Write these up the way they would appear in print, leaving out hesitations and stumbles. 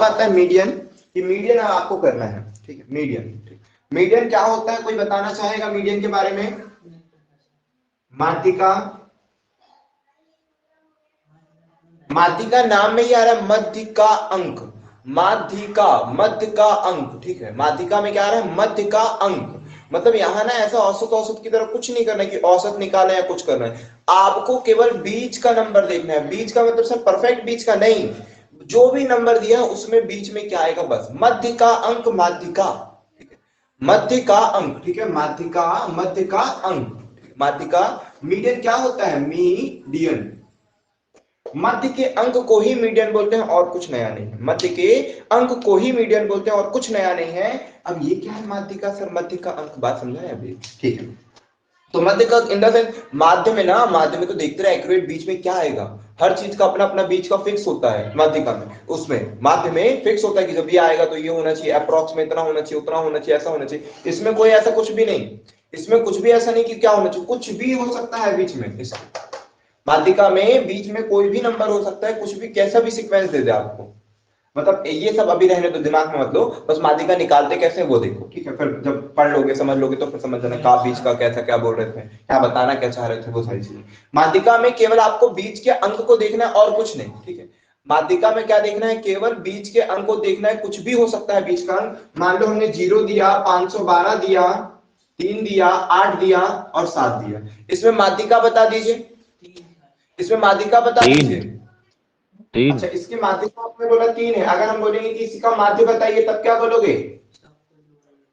अब आता है मीडियन, कि मीडियन आपको करना है, ठीक है। मीडियन, मीडियन क्या होता है, कोई बताना चाहेगा मीडियन के बारे में? माध्यिका, माध्यिका नाम में ही आ रहा है मध्य का अंक, माध्यिका मध्य का अंक, ठीक है। माध्यिका में क्या आ रहा है, मध्य का अंक। मतलब यहाँ ना ऐसा औसत औसत की तरह कुछ नहीं करना है कि औसत निकाले या कुछ करना है, आपको केवल बीच का नंबर देखना है। बीच का मतलब सर परफेक्ट बीच का नहीं, जो भी नंबर दिया है उसमें बीच में क्या आएगा, बस मध्य का अंक, माध्यिका, ठीक है। मध्य का अंक, ठीक है, माध्यिका मध्य का अंक, माध्यिका। मीडियन क्या होता है, मीडियन, मध्य के अंक को ही मीडियन बोलते हैं और कुछ नया नहीं है। मध्य के अंक को ही मीडियन बोलते हैं और कुछ नया नहीं है। अब ये क्या है माध्यिका, सर मध्य का अंक, बात समझा है अभी, ठीक है। तो मध्य का इन द सेंस, माध्य में ना, माध्य में तो देखते रहे एक्यूरेट बीच में क्या आएगा, हर चीज का अपना अपना बीच का फिक्स होता है। माध्यिका में, उसमें माध्य में फिक्स होता है कि जब ये आएगा तो ये होना चाहिए, अप्रॉक्स में इतना होना चाहिए, उतना होना चाहिए, ऐसा होना चाहिए। इसमें कोई ऐसा कुछ भी नहीं, इसमें कुछ भी ऐसा नहीं कि क्या होना चाहिए, कुछ भी हो सकता है बीच में। इसमें माध्यिका में बीच में कोई भी नंबर हो सकता है, कुछ भी, कैसा भी सीक्वेंस दे दे आपको। मतलब ये सब अभी रहने तो दिमाग में मत लो, बस माध्यिका निकालते कैसे वो देखो, ठीक है। फिर जब पढ़ लोगे समझ लोगे तो फिर समझ जाना का बीच का कैसा, क्या बोल रहे थे, क्या बताना क्या चाह रहे थे, वो सारी चीजें। माध्यिका में केवल आपको बीच के अंक को देखना है और कुछ नहीं, ठीक है। माध्यिका में क्या देखना है, केवल बीच के अंक को देखना है, कुछ भी हो सकता है बीच का अंक। मान लो हमने 0 दिया, 512 दिया, 3 दिया, 8 दिया और 7 दिया। इसमें माध्यिका बता दीजिए, इसमें माध्यिका बता दीजिए। अच्छा, इसकी माध्यिका आपने बोला 3 है, अगर हम बोलेंगे कि इसका माध्य बताइए तब क्या बोलोगे?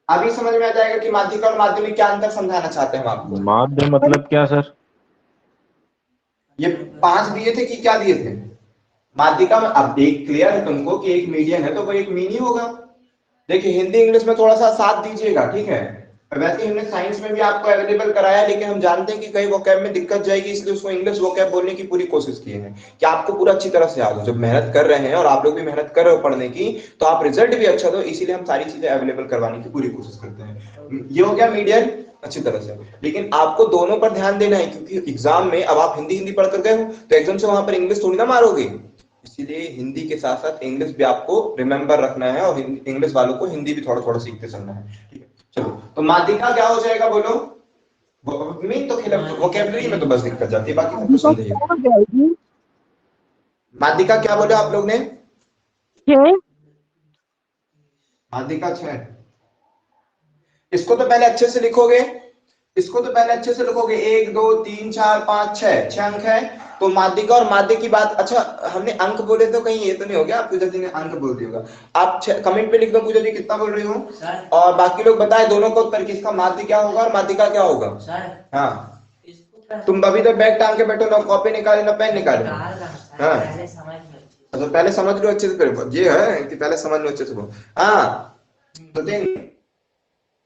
अभी समझ में आ जाएगा कि माध्यिका और माध्य में क्या अंतर समझाना चाहते हैं हम आपको। माध्य मतलब क्या सर? ये 5 दिए थे कि क्या दिए थे माध्यिका में? अब एक क्लियर है तुमको कि एक मीडियन है तो वो एक मीन ही होगा। देखिए हिंदी इंग्लिश में थोड़ा सा साथ दीजिएगा, ठीक है। वैसे हमने साइंस में भी आपको अवेलेबल कराया, लेकिन हम जानते हैं कि कई वोकैब में दिक्कत जाएगी, इसलिए उसको इंग्लिश वोकैब बोलने की पूरी कोशिश की है कि आपको पूरा अच्छी तरह से याद हो। जब मेहनत कर रहे हैं और आप लोग भी मेहनत कर रहे हो पढ़ने की, तो आप रिजल्ट भी अच्छा दो, इसीलिए हम सारी चीजें अवेलेबल करवाने की पूरी कोशिश करते हैं। ये हो गया मीडियन अच्छी तरह से। लेकिन आपको दोनों पर ध्यान देना है, क्योंकि एग्जाम में अब आप हिंदी हिंदी पढ़ कर गए हो तो एग्जाम से वहां पर इंग्लिश थोड़ी ना मारोगे, इसीलिए हिंदी के साथ साथ इंग्लिश भी आपको रिमेंबर रखना है और इंग्लिश वालों को हिंदी भी थोड़ा थोड़ा सीखते चलना है, ठीक है। चलो, तो माध्यिका क्या हो जाएगा बोलो? मेन तो खेल वोकैबुलरी में तो बस दिक्कत जाती है, बाकी सब तो समझिए। माध्यिका क्या बोले आप लोग ने? माध्यिका 6। इसको तो पहले अच्छे से लिखोगे, इसको तो पहले अच्छे से लिखोगे। 1 2 3 4 5 6 अंक है। तो माध्यिका और माध्य की बात, अच्छा हमने अंक बोले तो कहीं ये तो नहीं हो गया आप पूजा जी ने अंक बोल दिया होगा? आप कमेंट पे लिख दो पूजा जी कितना बोल रही हो, और बाकी लोग बताए दोनों का उत्तर, किसका माध्य क्या होगा और माध्यिका क्या होगा। हाँ, तुम अभी तो बैग टांग के बैठो, ना कॉपी निकाले ना पेन निकाले। हाँ, तो पहले समझ लो अच्छे से, ये है कि पहले समझ लो अच्छे से। हाँ, तो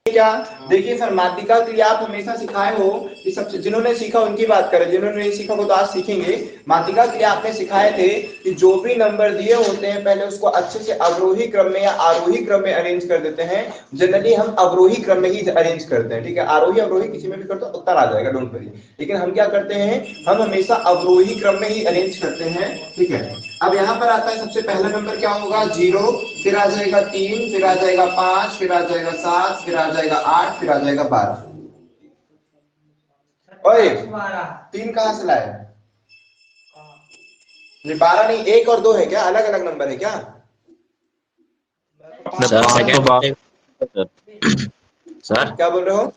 क्या, देखिए सर माध्यिका के लिए आप हमेशा सिखाए हो कि सब जिन्होंने सीखा उनकी बात करें, जिन्होंने नहीं सीखा वो तो आज सीखेंगे। माध्यिका के लिए आपने सिखाए थे कि जो भी नंबर दिए होते हैं पहले उसको अच्छे से अवरोही क्रम में या आरोही क्रम में अरेंज कर देते हैं। जनरली हम अवरोही क्रम में ही अरेंज करते हैं, ठीक है। आरोही अवरोही किसी में भी करते हो उत्तर आ जाएगा, डोंट वरी। लेकिन हम क्या करते हैं, हम हमेशा अवरोही क्रम में ही अरेंज करते हैं, ठीक है। अब यहाँ पर आता है सबसे पहला नंबर क्या होगा, 0, फिर आ जाएगा 3, फिर आ जाएगा 5, फिर आ जाएगा 7, फिर आ जाएगा 8, फिर आ जाएगा 12। ओए 3 कहां से लाए? ये 12 नहीं, 1 और 2 है क्या, अलग अलग नंबर है क्या? सर सेकंड सर क्या बोल रहे हो?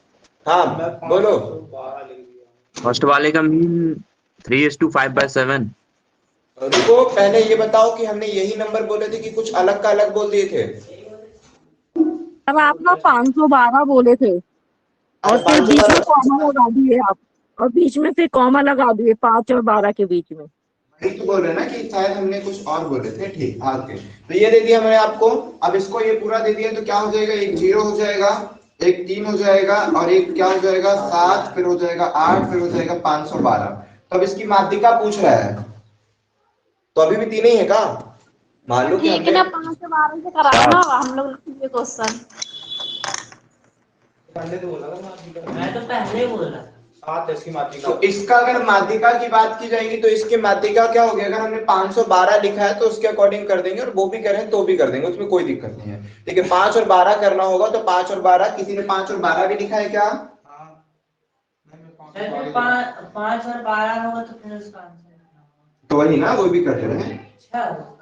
हाँ बोलो। फर्स्ट वाले का मीन 3:5/7। रुको, पहले ये बताओ कि हमने यही नंबर बोले थे कि कुछ अलग का अलग बोल दिए थे? अब आप ना 512 बोले थे और फिर बीच में कॉमा लगा दिए आप, और बीच में फिर कॉमा लगा दिए 5 और 12 के बीच में। तो बोल रहे हैं ना कि शायद हमने कुछ और बोले थे, ठीक। आगे तो ये दे दिया मैंने आपको। अब इसको ये पूरा दे दिया तो क्या हो जाएगा, एक 0 हो जाएगा, एक 3 हो जाएगा, और एक क्या हो जाएगा 7, फिर हो जाएगा 8, फिर हो जाएगा 512। तो अब इसकी माध्यिका पूछ रहा है, तो अभी भी 3 ही है का? मान लो कि ठीक है ना, 5 से 12 से कराना ना हम लोग ये क्वेश्चन। पहले तो बोला था मैं तो पहले बोल रहा था। 7 है इसकी माध्यिका। तो इसका अगर माध्यिका की बात की जाएगी तो इसकी माध्यिका क्या होगी, अगर हमने 512 लिखा है तो उसके अकॉर्डिंग कर देंगे, और वो भी करें तो भी कर देंगे, उसमें कोई दिक्कत नहीं है। ठीक है, 5 और 12 करना होगा तो 5 और 12, किसी ने 5 और 12 भी लिखा है क्या? हाँ, नहीं, मैं 5 और 12 होगा तो फिर उसका आंसर तो वही ना, वो भी कर रहे हैं। 6 होगा।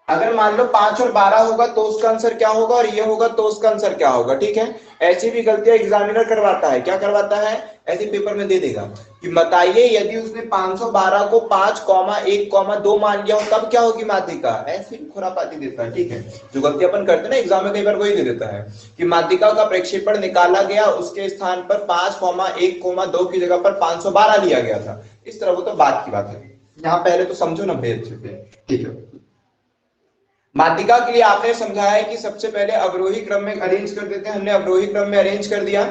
अगर मान लो 5 और 12 होगा तो उसका आंसर क्या होगा, और ये होगा तो उसका आंसर क्या होगा। ठीक है, ऐसी भी गलतियां एग्जामिनर करवाता है। क्या करवाता है, ऐसे पेपर में दे देगा कि बताइए यदि उसने 512 को 5,1,2 मान लिया हो तब क्या होगी माध्यिका। ऐसी भी खुरापाती देता है। ठीक है, जो गलती अपन करते हैं ना एग्जाम में, कई बार वही दे देता है कि माध्यिका का प्रक्षेपण निकाला गया, उसके स्थान पर 5,1,2 की जगह पर 512 लिया गया था। इस तरह वो तो बात की बात है, यहाँ पहले तो समझो ना भेद से। ठीक है, माध्यिका के लिए आपने समझाया है कि सबसे पहले अवरोही क्रम में अरेंज कर देते हैं, हमने अवरोही क्रम में अरेंज कर दिया।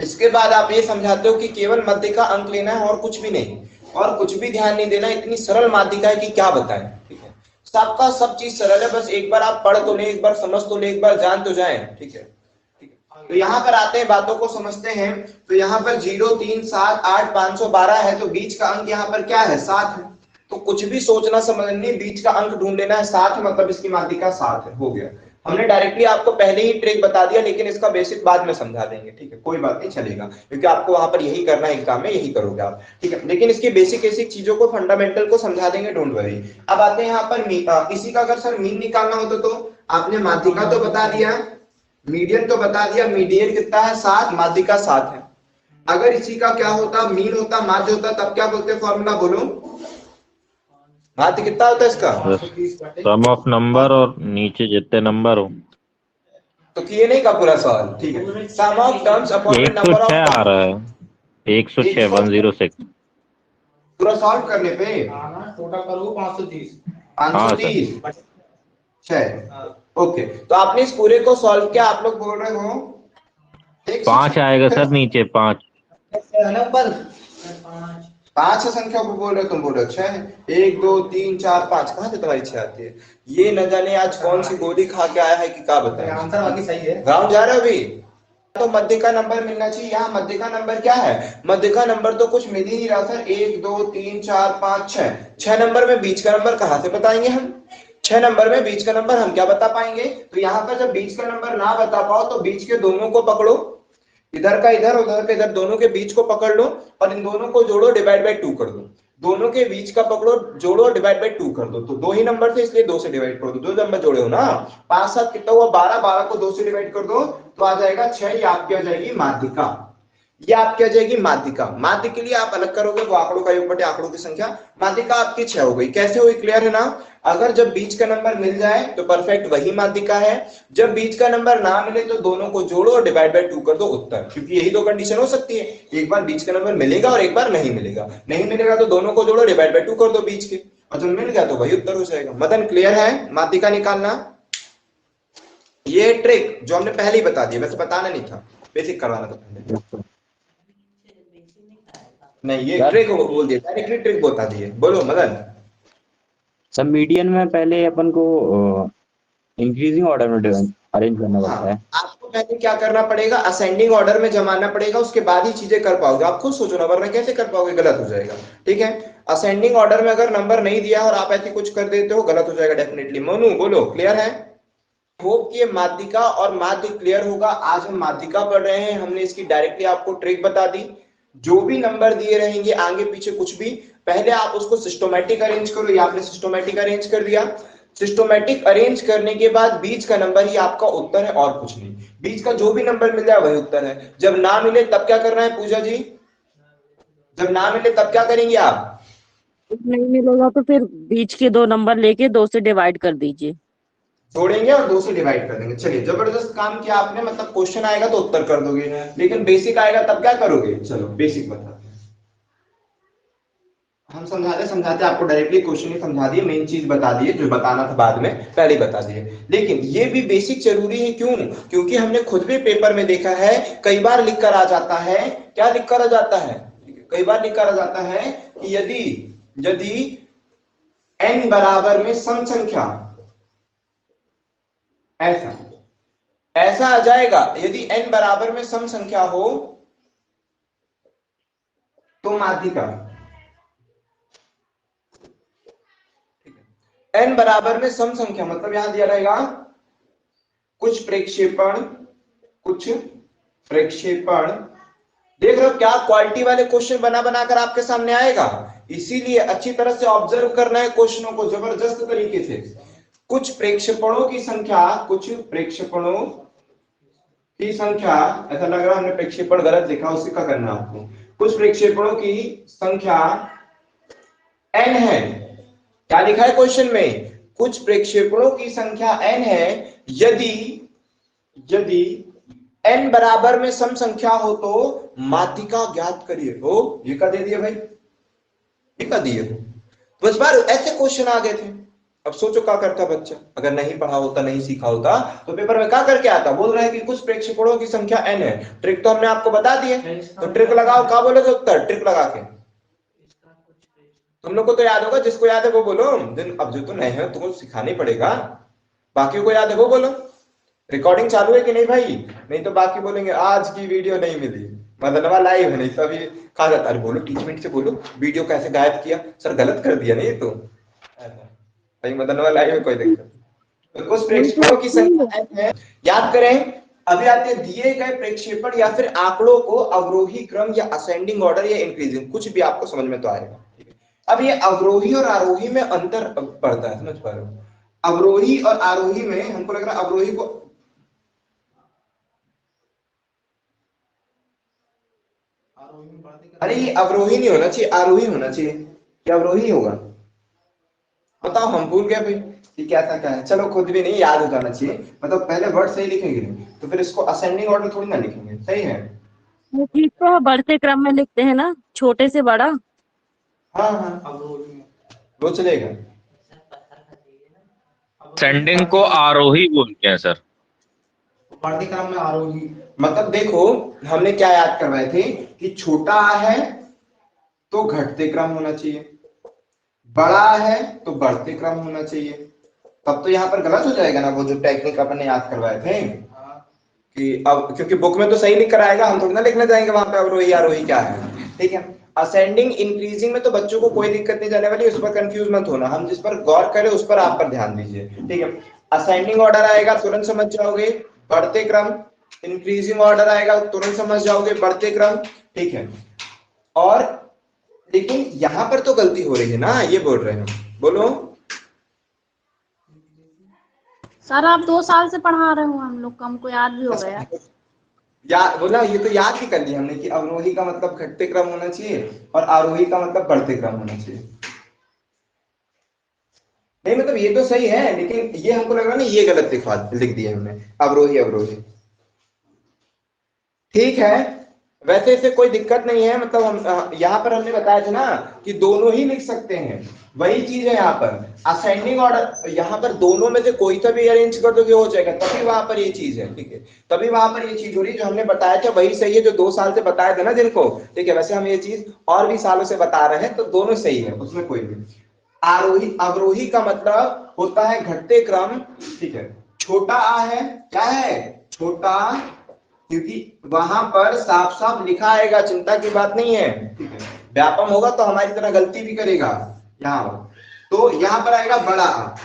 इसके बाद आप ये समझाते हो कि केवल माध्यिका अंक लेना है और कुछ भी नहीं, और कुछ भी ध्यान नहीं देना, इतनी सरल माध्यिका है कि क्या बताएं। ठीक है, सबका सब चीज सरल है, बस एक बार आप पढ़ तो ले, एक बार समझ तो ले, एक बार जान तो जाए। ठीक है, तो यहाँ पर आते हैं, बातों को समझते हैं। तो यहाँ पर 0, 3, 7, 8, 512 है, तो बीच का अंक यहाँ पर क्या है, 7 है। तो कुछ भी सोचना समझना नहीं, बीच का अंक ढूंढ लेना है, 7 मतलब इसकी माध्यिका 7 है, हो गया। हमने डायरेक्टली आपको पहले ही ट्रिक बता दिया, लेकिन इसका बेसिक बाद में समझा देंगे। ठीक है, कोई बात नहीं, चलेगा, क्योंकि आपको वहां पर यही करना है, एग्जाम में यही करोगे आप। ठीक है, लेकिन इसकी बेसिक चीजों को, फंडामेंटल को समझा देंगे, डोंट वरी। अब आते हैं यहाँ पर इसी का अगर सर मीन निकालना होता तो आपने माध्यिका तो बता दिया, मीडियन तो बता दिया, मीडियन कितना है 7, माध्यिका 7 है। अगर इसी का क्या होता, मीन होता, माध्य होता, तब क्या बोलते फॉर्मूला, बोलो माध्य कितना होता है इसका, सम ऑफ नंबर और नीचे जितने नंबर हो। तो किए नहीं का पूरा सवाल। ठीक है, sum of terms upon the number 106 आ ऑफ, रहा है, 106 106 पूरा सॉल्व करने पे टोटल करो 530। 530 6। ओके, तो आपने इस पूरे को सॉल्व किया, आप लोग बोल रहे हो 5 आएगा सर, नीचे 5 नंबर 5 संख्या को बोल रहे हो, तुम बोल रहे हो 6। 1 2 3 4 5, कहाँ से तुम्हारी 6 आती है? ये न जाने आज कौन सी गोली खा के आया है कि क्या बताए। आंसर बाकी सही है। गाँव जा रहे हो अभी, तो मध्य का नंबर मिलना चाहिए। यहाँ मध्य का नंबर क्या है, मध्य का नंबर तो कुछ मिल ही नहीं रहा सर। 1 2 3 4 5 6, 6 नंबर में बीच का नंबर कहाँ से बताएंगे हम? 6 नंबर में बीच का नंबर हम क्या बता पाएंगे? तो यहाँ पर जब बीच का नंबर ना बता पाओ तो बीच के दोनों को पकड़ो, इधर का इधर, उधर का इधर, दोनों के बीच को पकड़ लो और इन दोनों को जोड़ो, डिवाइड बाय 2 कर दो। दोनों के बीच का पकड़ो, जोड़ो, डिवाइड बाय 2 कर दो। तो 2 ही नंबर थे इसलिए 2 से डिवाइड कर दो। 2 नंबर जोड़े हो ना, 5 7 कितना हुआ 12, 12 को 2 से डिवाइड कर दो तो आ जाएगा 6। ये आपकी आ जाएगी माध्यिका, ये आपकी आ जाएगी माध्यिका। माध्य के लिए आप अलग करोगे वो आंकड़ों का योग बटे आंकड़ों की संख्या। माध्यिका आपकी 6 हो गई। कैसे हुई, क्लियर है ना? अगर जब बीच का नंबर मिल जाए तो परफेक्ट वही माध्यिका है, जब बीच का नंबर ना मिले तो दोनों को जोड़ो और डिवाइड बाय 2 कर दो उत्तर। क्योंकि यही दो कंडीशन हो सकती है, एक बार बीच का नंबर मिलेगा और एक बार नहीं मिलेगा। नहीं मिलेगा तो दोनों को जोड़ो, डिवाइड बाय 2 कर दो बीच के, और जब मिल गया तो वही उत्तर हो जाएगा। मदन क्लियर है माध्यिका निकालना? ये ट्रिक जो हमने पहले ही बता दिया, वैसे बताना नहीं था, बेसिक करवाना था पहले। नहीं, ये ट्रिक बोल दिया, डायरेक्टली ट्रिक बता दिए। बोलो मदन। सब मीडियन में पहले अपन को इंक्रीजिंग ऑर्डर में अरेंज करना पड़ता है। आपको पहले क्या करना पड़ेगा, असेंडिंग ऑर्डर में जमाना पड़ेगा, उसके बाद ही चीजें कर पाओगे। आप खुद सोचो ना, वरना कैसे कर पाओगे, गलत हो जाएगा। ठीक है, असेंडिंग ऑर्डर में अगर नंबर नहीं दिया और आप ऐसे कुछ कर देते हो, गलत हो जाएगा डेफिनेटली। मनु बोलो, क्लियर है? होप कि ये माध्यिका और माध्य क्लियर होगा। आज हम माध्यिका पढ़ रहे हैं, हमने इसकी डायरेक्टली आपको ट्रिक बता दी। जो भी नंबर दिए रहेंगे आगे पीछे कुछ भी, पहले आप उसको सिस्टोमेटिक अरेंज करो। ये आपने सिस्टोमेटिक अरेंज कर दिया। सिस्टोमेटिक अरेंज करने के बाद बीच का नंबर ही आपका उत्तर है और कुछ नहीं। बीच का जो भी नंबर मिल जाए वही उत्तर है। जब ना मिले तब क्या करना है पूजा जी? जब ना मिले तब क्या करेंगे आप? नहीं मिलेगा तो फिर बीच के 2 नंबर लेके 2 से डिवाइड कर दीजिए, जोड़ेंगे और 2 से डिवाइड कर देंगे। चलिए, जबरदस्त काम किया आपने। मतलब क्वेश्चन आएगा तो उत्तर कर दोगे, लेकिन बेसिक आएगा तब क्या करोगे? चलो बेसिक बताते हैं। हम समझाते आपको डायरेक्टली क्वेश्चन ही समझा दिए, मेन चीज बता दिए, जो बताना था बाद में पहले बता दिए। लेकिन ये भी बेसिक जरूरी है। क्यों? क्योंकि हमने खुद भी पेपर में देखा है, कई बार लिख कर आ जाता है। क्या लिख कर आ जाता है? कई बार लिख कर आ जाता है कि यदि n बराबर में सम संख्या, ऐसा ऐसा आ जाएगा यदि n बराबर में सम संख्या हो तो माध्यिका, n बराबर में सम संख्या मतलब यहां दिया रहेगा कुछ प्रक्षेपण देख रहे हो क्या क्वालिटी वाले क्वेश्चन बना बनाकर आपके सामने आएगा। इसीलिए अच्छी तरह से ऑब्जर्व करना है क्वेश्चनों को जबरदस्त तरीके से। कुछ प्रेक्षेपणों की संख्या, ऐसा लग रहा है हमने प्रेक्षेपण गलत लिखा, उसी का करना आपको। कुछ प्रेक्षेपणों की संख्या n है, क्या लिखा है क्वेश्चन में, कुछ प्रेक्षेपणों की संख्या n है यदि n बराबर में सम संख्या हो तो माध्यिका ज्ञात करिए। हो ये का दे दिए भाई, ये का दिए। तो इस बार ऐसे क्वेश्चन आ गए थे। अब सोचो क्या करता बच्चा, अगर नहीं पढ़ा होता, नहीं सीखा होता तो पेपर में क्या करके आता। बोल रहे हैं कि कुछ प्रेक्षेपणों की संख्या n है, ट्रिक तो हमने आपको बता दी है, तो ट्रिक लगाओ। क्या बोलोगे उत्तर, ट्रिक लगा के। तुम लोग को तो याद होगा, जिसको याद है वो बोलो। अब जो तो नहीं है तुमको सिखाना ही पड़ेगा, बाकी को याद है वो बोलो। रिकॉर्डिंग चालू है कि नहीं भाई, नहीं तो बाकी बोलेंगे आज की वीडियो नहीं मिली, मतलब लाइव है, नहीं तो अभी कहा जाता अरे बोलो टीचमेंट से बोलो वीडियो कैसे गायब किया, सर गलत कर दिया नहीं तो भाई मदनवा लाइव में कोई दिक्कत। तो कुछ प्रेक्षेपणों की संख्या है, याद करें। अभी आते दिए गए प्रेक्षेपण या फिर आंकड़ों को अवरोही क्रम या असेंडिंग ऑर्डर या इंक्रीजिंग, कुछ भी आपको समझ में तो आएगा। अब ये अवरोही और आरोही में अंतर पड़ता है, समझ पा रहे हो। अवरोही और आरोही में हमको लग रहा है अवरोही को, अरे ये अवरोही नहीं होना चाहिए, आरोही होना चाहिए। क्या अवरोही होगा बताओ, हम भूल गए भाई कि क्या था क्या है। चलो खुद भी नहीं याद हो जाना चाहिए, मतलब पहले वर्ड सही लिखेंगे तो फिर इसको असेंडिंग ऑर्डर थोड़ी ना लिखेंगे, सही है। वो ठीक तो बढ़ते क्रम में लिखते हैं ना, छोटे से बड़ा। हाँ हाँ वो चलेगा। सेंडिंग को आरोही बोलते हैं सर। बढ़ते क्रम में आरोही, मतलब देखो हमने क्या याद करवाए थे कि छोटा है तो घटते क्रम होना चाहिए, बड़ा है तो बढ़ते क्रम होना चाहिए। तब तो यहाँ पर गलत हो जाएगा ना, वो जो टेक्निक अपन ने याद करवाए थे कि अब, क्योंकि बुक में तो सही लिख कर आएगा, हम थोड़ी ना लिखने जाएंगे वहां पे अवरोही आरोही क्या है, ठीक है। असेंडिंग इंक्रीजिंग में तो बच्चों को कोई दिक्कत नहीं जाने वाली, उस पर कंफ्यूज मत होना, हम जिस पर गौर करें उस पर आप पर ध्यान दीजिए, ठीक है। असेंडिंग ऑर्डर आएगा तुरंत समझ जाओगे, बढ़ते क्रम। इंक्रीजिंग ऑर्डर आएगा तुरंत समझ जाओगे, बढ़ते क्रम, ठीक है। और लेकिन यहां पर तो गलती हो रही है ना, ये बोल रहे हैं, बोलो। सर आप 2 साल से पढ़ा रहे हो हम लोग को, हमको याद भी हो गया। बोला ये तो याद ही कर लिया हमने कि अवरोही का मतलब घटते क्रम होना चाहिए और आरोही का मतलब बढ़ते क्रम होना चाहिए। नहीं मतलब ये तो सही है, लेकिन ये हमको लग रहा ना ये गलत लिख दिया हमने, अवरोही अवरोही। ठीक है, वैसे इसे कोई दिक्कत नहीं है, मतलब हम यहाँ पर हमने बताया था ना कि दोनों ही लिख सकते हैं, वही चीज है यहाँ पर। असेंडिंग ऑर्डर यहाँ पर दोनों में से कोई सा भी अरेंज कर दोगे हो जाएगा, तभी वहां पर ये चीज है, ठीक है। तभी वहां पर ये चीज हो रही है, जो हमने बताया था वही सही है, जो 2 साल से बताया था ना जिनको, ठीक है। वैसे हम ये चीज और भी सालों से बता रहे हैं, तो दोनों सही है, उसमें कोई नहीं। आरोही अवरोही का मतलब होता है घटते क्रम, ठीक है। छोटा आ है, क्या है छोटा, क्योंकि वहां पर साफ साफ लिखा आएगा, चिंता की बात नहीं है, ठीक है। व्यापम होगा तो हमारी तरह गलती भी करेगा यहाँ, तो यहाँ पर आएगा बड़ा।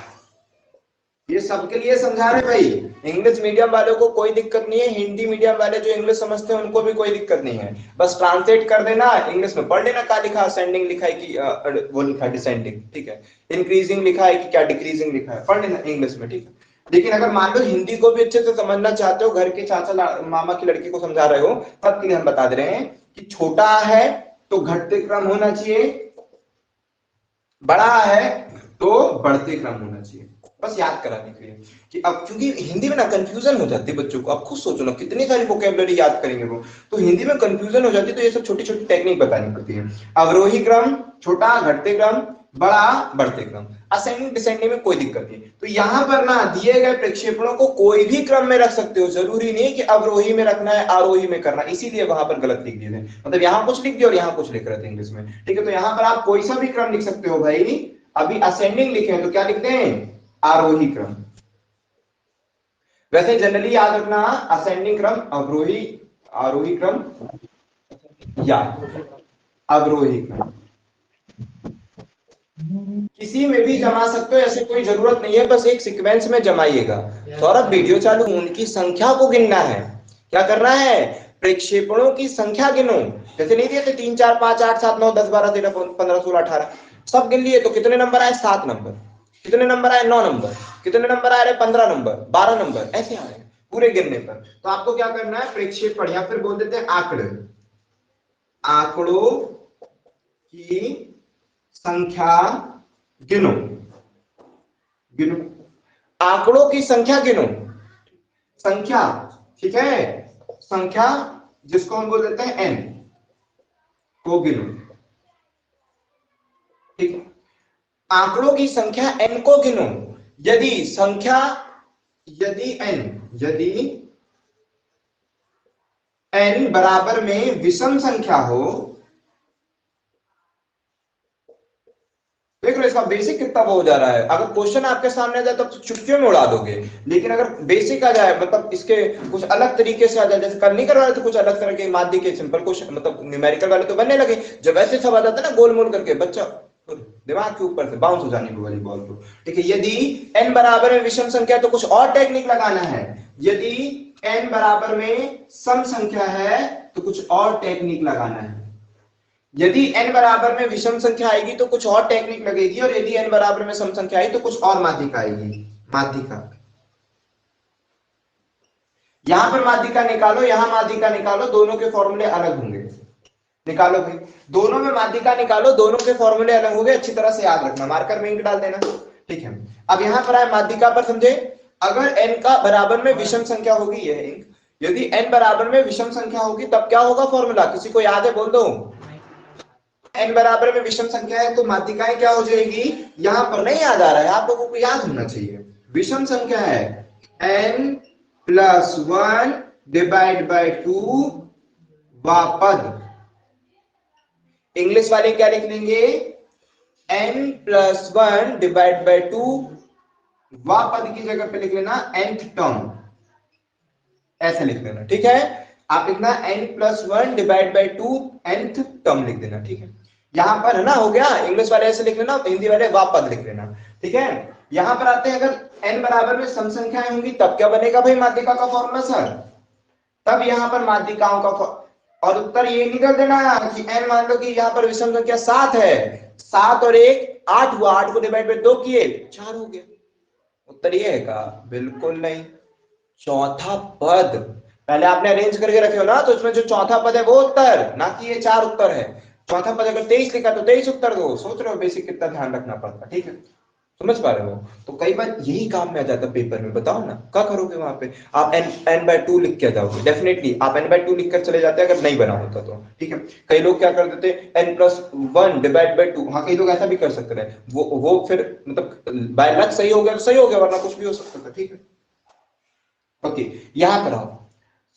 ये सबके लिए समझा रहे भाई, इंग्लिश मीडियम वालों को कोई दिक्कत नहीं है, हिंदी मीडियम वाले जो इंग्लिश समझते हैं उनको भी कोई दिक्कत नहीं है, बस ट्रांसलेट कर देना, इंग्लिश में पढ़ लेना क्या लिखा, असेंडिंग लिखा है कि वो लिखा है डिसेंडिंग, ठीक है। इंक्रीजिंग लिखा है कि क्या डिक्रीजिंग लिखा है, पढ़ लेना इंग्लिश में, ठीक है। लेकिन अगर मान लो हिंदी को भी अच्छे से समझना चाहते हो, घर के चाचा मामा की लड़की को समझा रहे हो, तब के लिए हम बता दे रहे हैं कि छोटा है तो घटते क्रम होना चाहिए, बड़ा है तो बढ़ते क्रम होना चाहिए, बस याद कराने के लिए कि अब क्योंकि हिंदी में ना कंफ्यूजन हो जाती है बच्चों को। अब खुद सोचो ना कितनी सारी वोकैबुलरी याद करेंगे वो, तो हिंदी में कंफ्यूजन हो जाती है, तो ये सब छोटी छोटी टेक्निक बतानी पड़ती है। अवरोही क्रम छोटा, घटते क्रम बड़ा, बढ़ते क्रम। असेंडिंग डिसेंडिंग में कोई दिक्कत नहीं। तो यहाँ पर ना दिए गए प्रक्षेपणों को कोई भी क्रम में रख सकते हो, जरूरी नहीं कि अवरोही में रखना है आरोही में करना, इसीलिए वहां पर गलत लिख दिए थे, मतलब यहाँ कुछ लिख दिया और यहाँ कुछ लिख रहे थे इंग्लिश में, ठीक है। तो यहाँ पर आप कोई सा भी क्रम लिख सकते हो भाई। अभी असेंडिंग लिखे हैं तो क्या लिखते हैं, आरोही क्रम। वैसे जनरली याद रखना असेंडिंग क्रम, अवरोही आरोही क्रम या अवरोही क्रम, किसी में भी जमा सकते हो, ऐसे कोई जरूरत नहीं है, बस एक सीक्वेंस में जमाइएगा। सौरभ वीडियो चालू, उनकी संख्या को गिनना है। क्या करना है? प्रक्षेपणों की संख्या गिनो। जैसे नहीं दिए थे 3 4 5 8 7 9 10 12 13 15 16 18, सब गिन लिए तो कितने नंबर आए? 7 नंबर। कितने नंबर आए? 9 नंबर। कितने नंबर आ रहे? 15 नंबर, 12 नंबर, ऐसे आ रहे पूरे गिनने पर। तो आपको क्या करना है? प्रक्षेपण या फिर बोल देते हैं आंकड़े, आंकड़ों की संख्या गिनो। गिनो, आंकड़ों की संख्या गिनो। संख्या, ठीक है, संख्या जिसको हम बोल देते हैं n को गिनो। ठीक है, आंकड़ों की संख्या n को गिनो। यदि संख्या, यदि n बराबर में विषम संख्या हो, देख लो इसका बेसिक कितना हो जा रहा है। अगर क्वेश्चन आपके सामने आ जाए तब तो चुटकियों में उड़ा दोगे, लेकिन अगर बेसिक आ जाए, मतलब इसके कुछ अलग तरीके से आ जाए, जैसे कल नहीं कर रहे थे कुछ अलग तरह के माध्य के सिंपल क्वेश्चन, मतलब न्यूमेरिकल वाले तो बनने लगे। जब ऐसे सब आ जाता है ना गोल मोल करके, बच्चा दिमाग के ऊपर से बाउंस हो जाने वाली बॉल को। ठीक है, यदि n बराबर में विषम संख्या तो कुछ और टेक्निक लगाना है। यदि n बराबर में सम संख्या है तो कुछ और टेक्निक लगाना है। यदि n बराबर में विषम संख्या आएगी तो कुछ और टेक्निक लगेगी, और यदि n बराबर में सम संख्या आई तो कुछ और माध्यिका आएगी। माध्यिका, यहां पर माध्यिका निकालो, यहां माध्यिका निकालो, दोनों के फॉर्मूले अलग होंगे। निकालो भाई, दोनों में माध्यिका निकालो, दोनों के फॉर्मूले अलग होंगे। अच्छी तरह से याद रखना, मार्कर में इंक डाल देना। ठीक है, अब यहां पर आए माध्यिका पर, समझे? अगर n का बराबर में विषम संख्या होगी, यह इंक, यदि n बराबर में विषम संख्या होगी तब क्या होगा फॉर्मूला? किसी को याद है? बोल दो। n बराबर में विषम संख्या है तो माध्यिकाएं क्या हो जाएगी? यहां पर नहीं याद आ रहा है, आप लोगों को याद होना चाहिए। विषम संख्या है n प्लस 1 डिवाइड बाय 2 वा पद। इंग्लिश वाले क्या लिख लेंगे? n प्लस 1 डिवाइड बाय 2 वा पद की जगह पे लिख लेना nth टर्म, ऐसे लिख देना। ठीक है, आप लिखना n plus 1 divide by 2 nth term लिख देना। ठीक है, यहां पर है ना, हो गया। इंग्लिश वाले ऐसे लिख लेना, हिंदी वाले वा पद लिख लेना। ठीक है, यहां पर आते हैं, अगर n बराबर में सम संख्याएं होंगी तब क्या बनेगा भाई माध्यिका का फॉर्मूला सर? तब यहां पर माध्यिकाओं का और उत्तर ये निकल देना कि n, मान लो कि यहां पर विषम संख्या 7 है, 7 और 1 8 हुआ, 8 को डिवाइड बाय 2 किए 4 हो गया। उत्तर ये है का? बिल्कुल नहीं। चौथा पद पहले आपने अरेंज करके रखे हो ना, तो इसमें जो चौथा पद है वो उत्तर, ना कि ये 4 उत्तर है। चौथा पद अगर 23 लिखा तो 23 उत्तर दो। सोच रहे हो बेसिक कितना ध्यान रखना पड़ता? ठीक है, समझ पा रहे हो? तो कई बार यही काम में आ जाता पेपर में। बताओ ना क्या करोगे वहां पे? आप n/2 लिख के जाओगे, डेफिनेटली आप n/2 लिख कर चले जाते अगर नहीं बना होता तो। ठीक है, कई लोग क्या कर देते n प्लस 1 डिवाइड बाय 2। हाँ, कई लोग ऐसा भी कर सकते हैं, वो फिर मतलब बाय लक सही हो गया तो सही हो गया, वरना कुछ भी हो सकता था। ठीक है, ओके, यहां पर आओ।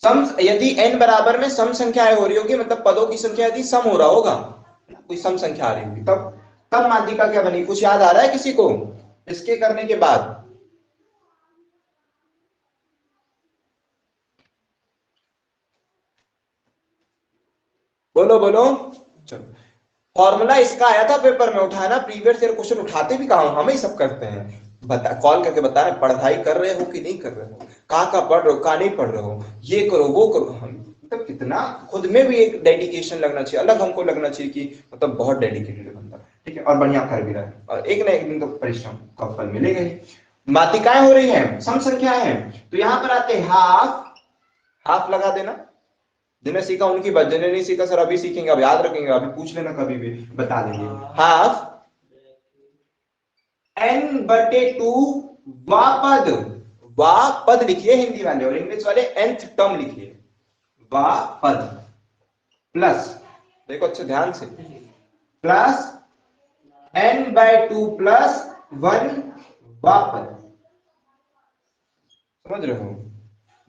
सम, यदि n बराबर में सम संख्याएं हो रही होगी, मतलब पदों की संख्या यदि सम हो रहा होगा, कोई सम संख्या आ रही होगी, तब माध्यिका क्या बनी? कुछ याद आ रहा है किसी को इसके करने के बाद? बोलो बोलो। चलो, फॉर्मूला इसका आया था पेपर में, उठाना। प्रीवियस ईयर क्वेश्चन उठाते भी कहां, हम ही सब करते हैं। बता, कॉल करके बताना पढ़ाई कर रहे हो कि नहीं कर रहे हो, कहाँ पढ़ रहे हो, कहाँ नहीं पढ़ रहे हो, ये करो वो करो। हम मतलब कितना खुद में भी एक डेडिकेशन लगना चाहिए, अलग हमको लगना चाहिए कि मतलब बहुत डेडिकेटेड है बंदा। ठीक है, और बढ़िया कर भी रहा है, और एक ना एक दिन तो परिश्रम का फल मिलेगा ही। माध्यिकाएं हो रही है, सम संख्या है, तो यहां पर आते हैं हाफ। हाफ लगा देना। जिन्हें सीखा उनकी बात, जिन्हें नहीं सीखा सर अभी सीखेंगे, अब याद रखेंगे, अभी पूछ लेना कभी भी बता देंगे। हाफ n/2 वा पद। वा पद लिखिए हिंदी वाले, और इंग्लिश वाले nth टर्म लिखिए। वा पद प्लस, देखो अच्छे ध्यान से, प्लस n/2 प्लस 1 वा पद। समझ रहे हो?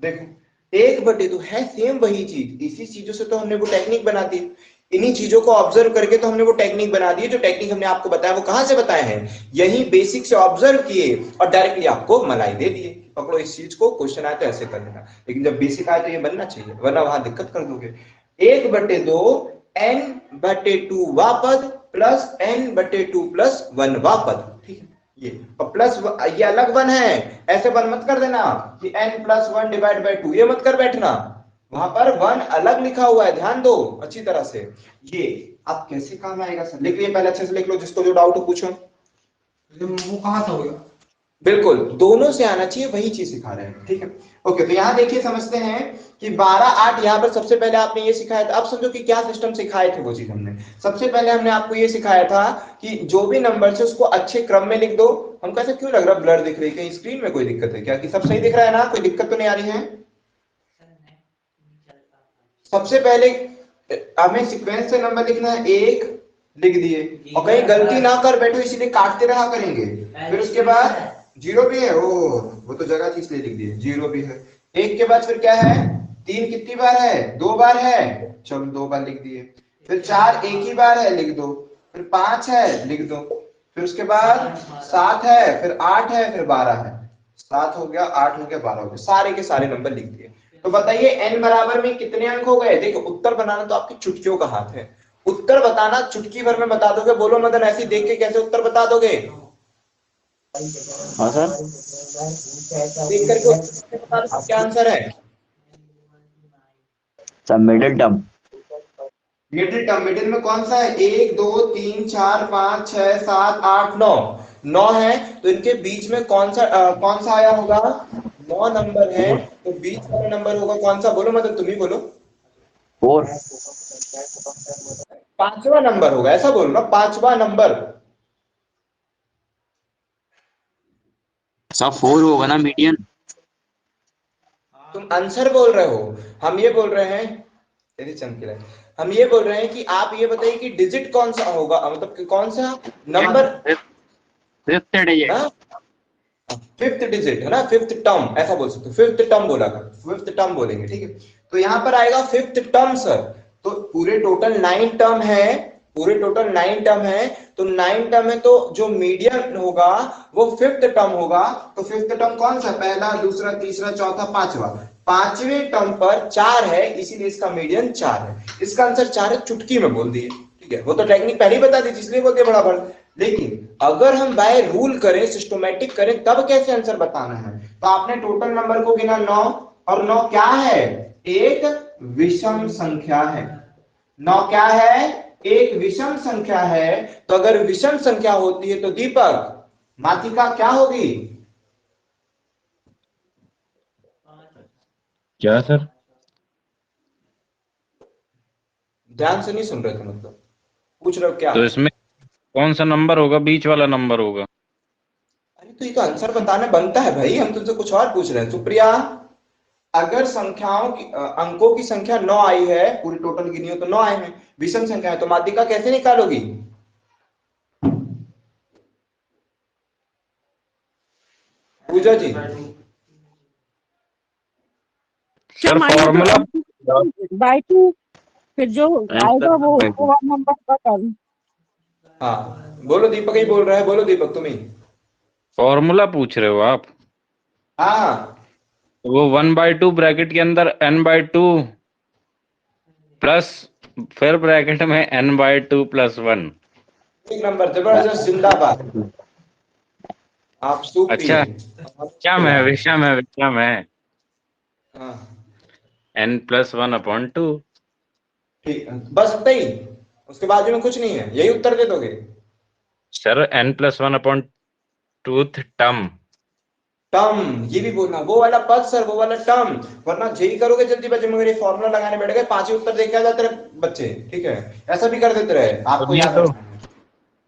देखो 1/2 है सेम वही चीज, इसी चीजों से तो हमने वो टेक्निक बना दी। इन्हीं चीजों को ऑब्जर्व करके तो हमने वो टेक्निक बना दी। जो टेक्निक हमने आपको बताया वो कहां से बताए हैं? यही बेसिक से ऑब्जर्व किए और डायरेक्टली आपको मलाई दे दिए। पकड़ो इस चीज को, क्वेश्चन आए तो ऐसे कर लेना, लेकिन जब बेसिक आए तो ये बनना चाहिए, वरना वहां दिक्कत कर दोगे। 1/2 n/2 वापद प्लस n/2 प्लस 1 वापद, ठीक है। ये और प्लस ये अलग 1 है, ऐसे 1 मत कर देना कि n+1 डिवाइड बाय 2, ये मत कर बैठना, वहां पर 1 अलग लिखा हुआ है, ध्यान दो अच्छी तरह से। ये अब कैसे काम आएगा सर, लिख लिए, पहले अच्छे से लिख लो, जिसको जो डाउट हो पूछो। वो कहाँ से हो गया? बिल्कुल दोनों से आना चाहिए, वही चीज सिखा रहे हैं, ठीक है। ओके, तो यहाँ देखिए समझते हैं कि 12/8 यहाँ पर सबसे पहले आपने ये सिखाया था। अब समझो कि क्या सिस्टम सिखाए थे वो चीज हमने। सबसे पहले हमने आपको ये सिखाया था कि जो भी नंबर है उसको अच्छे क्रम में लिख दो। हमको ऐसा क्यों लग रहा है ब्लर दिख रही है, कहीं स्क्रीन में कोई दिक्कत है क्या, कि सब सही दिख रहा है ना, कोई दिक्कत तो नहीं आ रही है? सबसे पहले हमें सीक्वेंस से नंबर लिखना है, 1 लिख दिए, और कहीं गलती ना कर बैठो इसीलिए काटते रहा करेंगे। फिर उसके बाद 0 भी है, ओ वो तो जगह थी इसलिए लिख दिए, 0 भी है। 1 के बाद फिर क्या है, 3 कितनी बार है, 2 बार है, चलो 2 बार लिख दिए। फिर 4 एक ही बार है, लिख दो। फिर 5 है, लिख दो। फिर उसके बाद 7 है, फिर 8 है, फिर 12 है। 7 हो गया, 8 हो गया, 12 हो गया, सारे के सारे नंबर लिख दिए। तो बताइए n बराबर में कितने अंक हो गए? देखो उत्तर बनाना तो आपकी चुटकियों का हाथ है, उत्तर बताना चुटकी भर में बता दोगे। बोलो मदन, ऐसे देख के कैसे उत्तर बता दोगे? हाँ सर। देख करके बता दो क्या आंसर है। Sir middle term. Middle term, middle में कौन सा है? 1 2 3 4 5 6 7 8 9, 9 है, तो इनके बीच में कौन सा आया होगा? 9 नंबर है, तो बीच वाला नंबर होगा कौन सा? बोलो मतलब तुम ही बोलो। 4। 5वां नंबर होगा, ऐसा बोलो ना, 5वां नंबर। सर 4 होगा ना मीडियन? तुम आंसर बोल रहे हो, हम ये बोल रहे हैं, तेरी चमकीला, हम ये बोल रहे हैं कि आप ये बताइए कि डिजिट कौन सा होगा, मतलब कि कौन सा number? 5th digit. 5th digit है ना, 5th टर्म ऐसा बोल सकते हो, 5th टर्म बोला कर, 5th टर्म बोलेंगे, ठीक है। तो यहाँ पर आएगा 5th टर्म सर। तो पूरे टोटल 9 टर्म है, पूरे टोटल 9 टर्म है, तो 9 टर्म है, तो जो मीडियन होगा वो 5th टर्म होगा। तो 5th टर्म कौन सा? पहला, दूसरा, तीसरा, चौथा, 5वां। 5वें टर्म पर 4 है, इसीलिए इसका मीडियन 4 है। इसका आंसर 4 है, चुटकी में बोल दिए, ठीक है। वो तो टेक्निक पहले ही बता दी इसलिए बोल दिया बड़ा। लेकिन अगर हम बाय रूल करें, सिस्टमैटिक करें, तब कैसे आंसर बताना है? तो आपने टोटल नंबर को गिना 9, और 9 क्या है? एक विषम संख्या है। 9 क्या है? एक विषम संख्या है। तो अगर विषम संख्या होती है तो दीपक माध्यिका क्या होगी? क्या सर? ध्यान से नहीं सुन रहे थे, मतलब पूछ रहे हो क्या? तो इसमें कौन सा नंबर होगा? बीच वाला नंबर होगा। अरे तो ये तो आंसर बताना बनता है भाई, हम तुमसे कुछ और पूछ रहे हैं। सुप्रिया, अगर संख्याओं की अंकों की संख्या 9 आई है, पूरी टोटल गिनी हो तो 9 आए हैं, विषम संख्या है, तो माध्यिका कैसे निकालोगी? पूजा जी सर फॉर्मूला बाय 2, फिर जो आएगा वो 1 नंबर का टर्म। हाँ बोलो, दीपक ही बोल रहा है, बोलो दीपक तुम ही। फॉर्मूला पूछ रहे हो आप? हाँ वो 1/2 ब्रैकेट के अंदर n/2 प्लस फिर ब्रैकेट में n/2 + 1। एक नंबर, जबरदस्त, जिंदाबाद। आप सूप अच्छा, विषम है, विषम है, विषम है। हाँ n+1/2। ठीक, बस इतना ही, उसके बाजू में कुछ नहीं है, यही उत्तर दे दोगे? Sir n+1/2 term. टर्म, ये भी बोलना, वो वाला पद सर, वो वाला टर्म, वरना जेई करोगे जल्दी बच्चे, मगर ये फॉर्मूला लगाने बैठ गए, 5 ही उत्तर देके आ जाते रहे बच्चे, ठीक है। ऐसा भी कर देते रहे, आपको याद रखना है।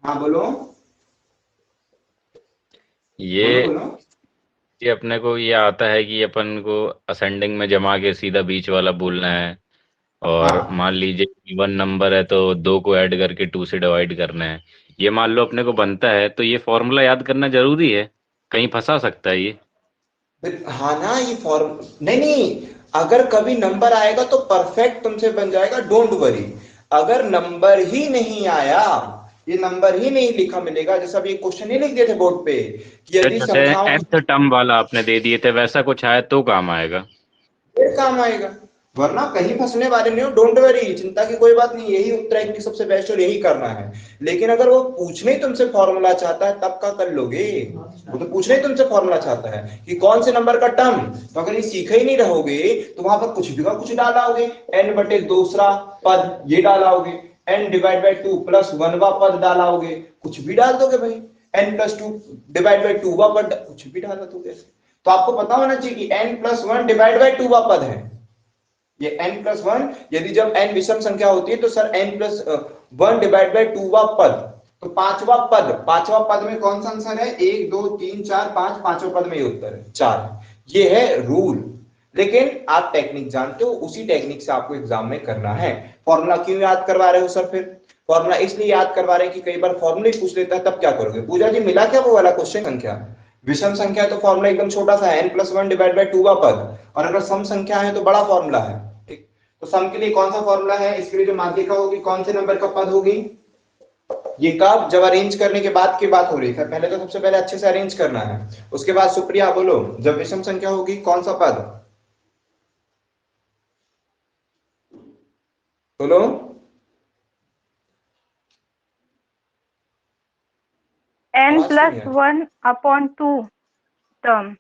हाँ बोलो, ये बोलो। ये अपने को ये आता है कि अपन को असेंडिंग में जमा के सीधा बीच वाला बोलना है, और हाँ मान लीजिए 1 नंबर है तो 2 को ऐड करके 2 से डिवाइड करना है। ये मान लो अपने को बनता है, तो ये फॉर्मूला याद करना जरूरी है, कहीं फंसा सकता है ये। हाँ ना, ये फॉर्म नहीं नहीं, अगर कभी नंबर आएगा तो परफेक्ट तुमसे बन जाएगा, डोंट वरी। अगर नंबर ही नहीं आया ये नंबर ही नहीं लिखा मिलेगा। जैसे अब ये क्वेश्चन नहीं लिख दिए थे बोर्ड पे कि यदि जैसे संख्याओं nth टर्म वाला आपने दे दिए थे, वैसा कुछ आया तो काम आएगा। फिर काम आएगा, वरना कहीं फंसने वाले नहीं हो। डोंट वरी, चिंता की कोई बात नहीं, यही उत्तर है कि सबसे बेस्ट और यही करना है। लेकिन अगर वो पूछने ही तुमसे फॉर्मूला चाहता है तब क्या कर लोगे? वो तो पूछने ही तुमसे फॉर्मूला चाहता है कि कौन से नंबर का टर्म, तो अगर ये सीखे ही नहीं रहोगे तो वहां पर कुछ भी का कुछ डालाओगे। n बटे दूसरा पद ये डालाओगे, n डिवाइड बाई 2 प्लस 1वां पद डालाओगे, कुछ भी डाल दोगे भाई। n प्लस 2 डिवाइड बाई 2वां पद कुछ भी डाल दोगे। तो आपको पता होना चाहिए कि n प्लस 1 डिवाइड बाई 2वां पद है ये n प्लस 1। यदि जब n विषम संख्या होती है तो sir n plus 1 divide by 2वां पद, तो पांचवा पद में कौन सा आंसर है? 1 2 3 4 5, पांचवा पद में ये उत्तर है 4। ये है रूल। लेकिन आप टेक्निक जानते हो, उसी टेक्निक से आपको एग्जाम में करना है। फॉर्मूला क्यों याद करवा रहे हो सर? फिर फॉर्मूला इसलिए याद करवा रहे हैं कि कई बार फॉर्मूला ही पूछ लेता है, तब क्या करोगे? पूजा जी मिला क्या वो वाला क्वेश्चन? संख्या विषम संख्या है तो फॉर्मूला एकदम छोटा सा है, n प्लस 1 डिवाइड बाई 2वां पद। और अगर सम संख्या है तो बड़ा फॉर्मूला है। ठीक, तो सम के लिए कौन सा फॉर्मूला है? इसके लिए जो माध्यिका होगी कौन से नंबर का पद होगी? ये कब? जब अरेंज करने के बाद की बात हो रही है। पहले तो सबसे पहले अच्छे से अरेंज करना है, उसके बाद सुप्रिया बोलो, जब विषम संख्या होगी कौन सा पद? बोलो। n आवाज क्यों प्लस नहीं आ रही? 1/2 टर्म।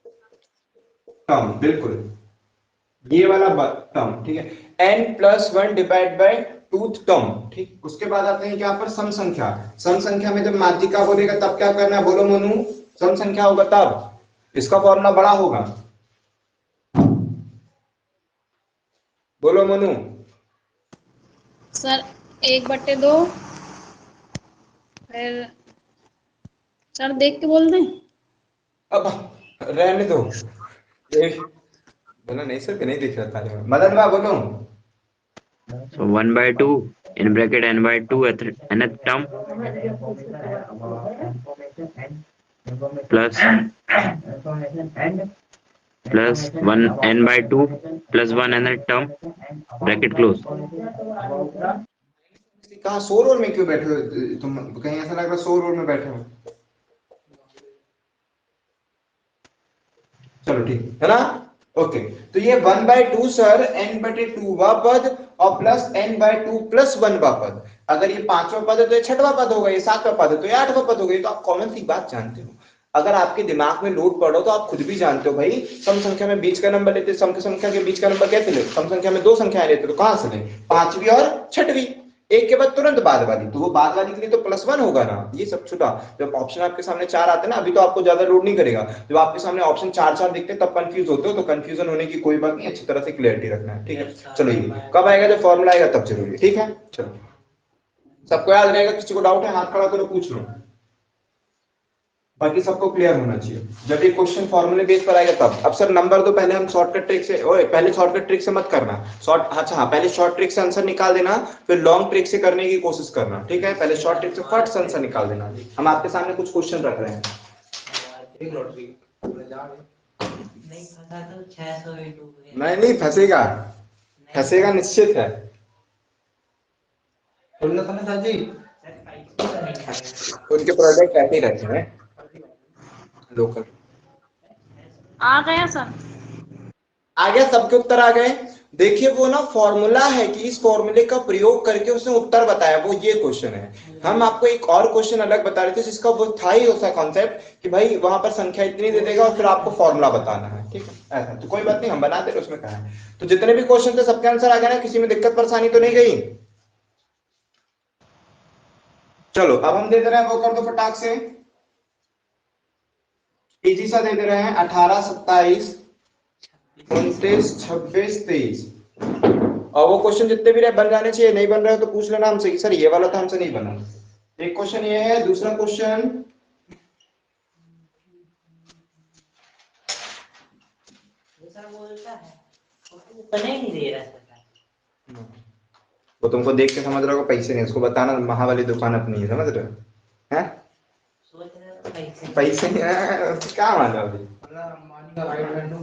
टर्म, बिल्कुल ये वाला टर्म, ठीक है। n plus 1 divide by 2 term, ठीक। उसके बाद आते हैं क्या पर? सम संख्या। सम संख्या में जब माध्यिका बोलेगा तब क्या करना है? बोलो मनु। सम संख्या होगा तब इसका फॉर्मूला बड़ा होगा। बोलो मनु। सर 1/2, फिर सर देख के बोल दें। अब रहने दो, बोला नहीं सर, नहीं दिख रहा था। मदन बा बोलो। So 1/2 in bracket n/2 nth term plus 1 n/2 plus 1 nth term bracket close. कहाँ शोर ओर में क्यों बैठे हो तुम? कहीं ऐसा लग रहा शोर ओर में बैठे हो। चलो ठीक है ना। ओके, तो ये 1/2 सर n/2वां पद और प्लस n/2 प्लस 1वां पद। अगर ये 5वां पद है तो ये 6वां पद होगा, ये 7वां पद है तो ये 8वां पद होगा। तो आप कॉमन सी बात जानते हो, अगर आपके दिमाग में लोड पड़ो तो आप खुद भी जानते हो भाई। सम संख्या में बीच का नंबर लेते, सम संख्या के बीच का नंबर कैसे ले? सम संख्या में 2 संख्याएं लेते तो कहां से ले? 5वीं और 6वीं, एक के बाद तुरंत बाद वाली, तो वो बाद वाली के लिए तो +1 होगा ना। ये सब छुटा। जब ऑप्शन आपके सामने 4 आते हैं ना, अभी तो आपको ज्यादा लोड नहीं करेगा। जब आपके सामने ऑप्शन 4 दिखते तब कंफ्यूज होते हो, तो कंफ्यूजन होने की कोई बात नहीं, अच्छी तरह से क्लियरिटी रखना है, ठीक है। चलो ये कब आएगा? जब फॉर्मूला आएगा तब जरूरी, ठीक है। चलो सबको याद रहेगा? किसी को डाउट है हाथ खड़ा करो, पूछ लो। बाकी सबको क्लियर होना चाहिए। जब ये क्वेश्चन फॉर्मूले बेस पर आएगा तब। अब सर नंबर दो, पहले हम शॉर्टकट ट्रिक से, ओए पहले शॉर्टकट ट्रिक से मत करना। अच्छा हाँ, पहले शॉर्ट ट्रिक से आंसर निकाल देना, फिर लॉन्ग ट्रिक से करने की कोशिश करना, ठीक है। पहले शॉर्ट ट्रिक से फट आंसर निकाल देना। हम आपके सामने कुछ क्वेश्चन रख रहे हैं। एक लॉटरी नहीं फंसा तो 600 नहीं फंसेगा, फंसेगा निश्चित है। बोलना था ना सर जी। उनके प्रोडक्ट ऐसे ही रहते हैं लोकल। आ गया सर। आ गया, सबके उत्तर आ गए। देखिए वो ना फॉर्मूला है कि इस फॉर्मूले का प्रयोग करके उसने उत्तर बताया, वो ये क्वेश्चन है। हम आपको एक और क्वेश्चन अलग बता रहे थे जिसका वो था ही उसका कॉन्सेप्ट कि भाई वहां पर संख्या इतनी दे देगा और फिर आपको फॉर्मूला बताना है, ठीक है। ऐसा तो कोई बात नहीं, हम बना दे रहे, उसमें कहा है। तो जितने भी क्वेश्चन थे सबके आंसर आ गए ना? किसी में दिक्कत परेशानी तो नहीं गई? चलो अब हम दे दे रहे हैं, वो कर दो फटाक से। इजी सा दे दे रहे हैं, 18 27 29 26 23। और वो क्वेश्चन जितने भी बन जाने चाहिए, नहीं बन रहे हो तो पूछ लेना हमसे कि सर ये वाला था हमसे नहीं बना। एक क्वेश्चन ये है, दूसरा क्वेश्चन सर बोलता है बने नहीं दे रहा सर। वो तुमको देख के समझ रहे हो पैसे नहीं, उसको बताना महा वाली दुकान अपनी है, समझ रहे हो? हैं? सोच रहे हो पैसे पैसे नहीं है, क्या मालूम अभी। अंबानी का राइट हैंड हो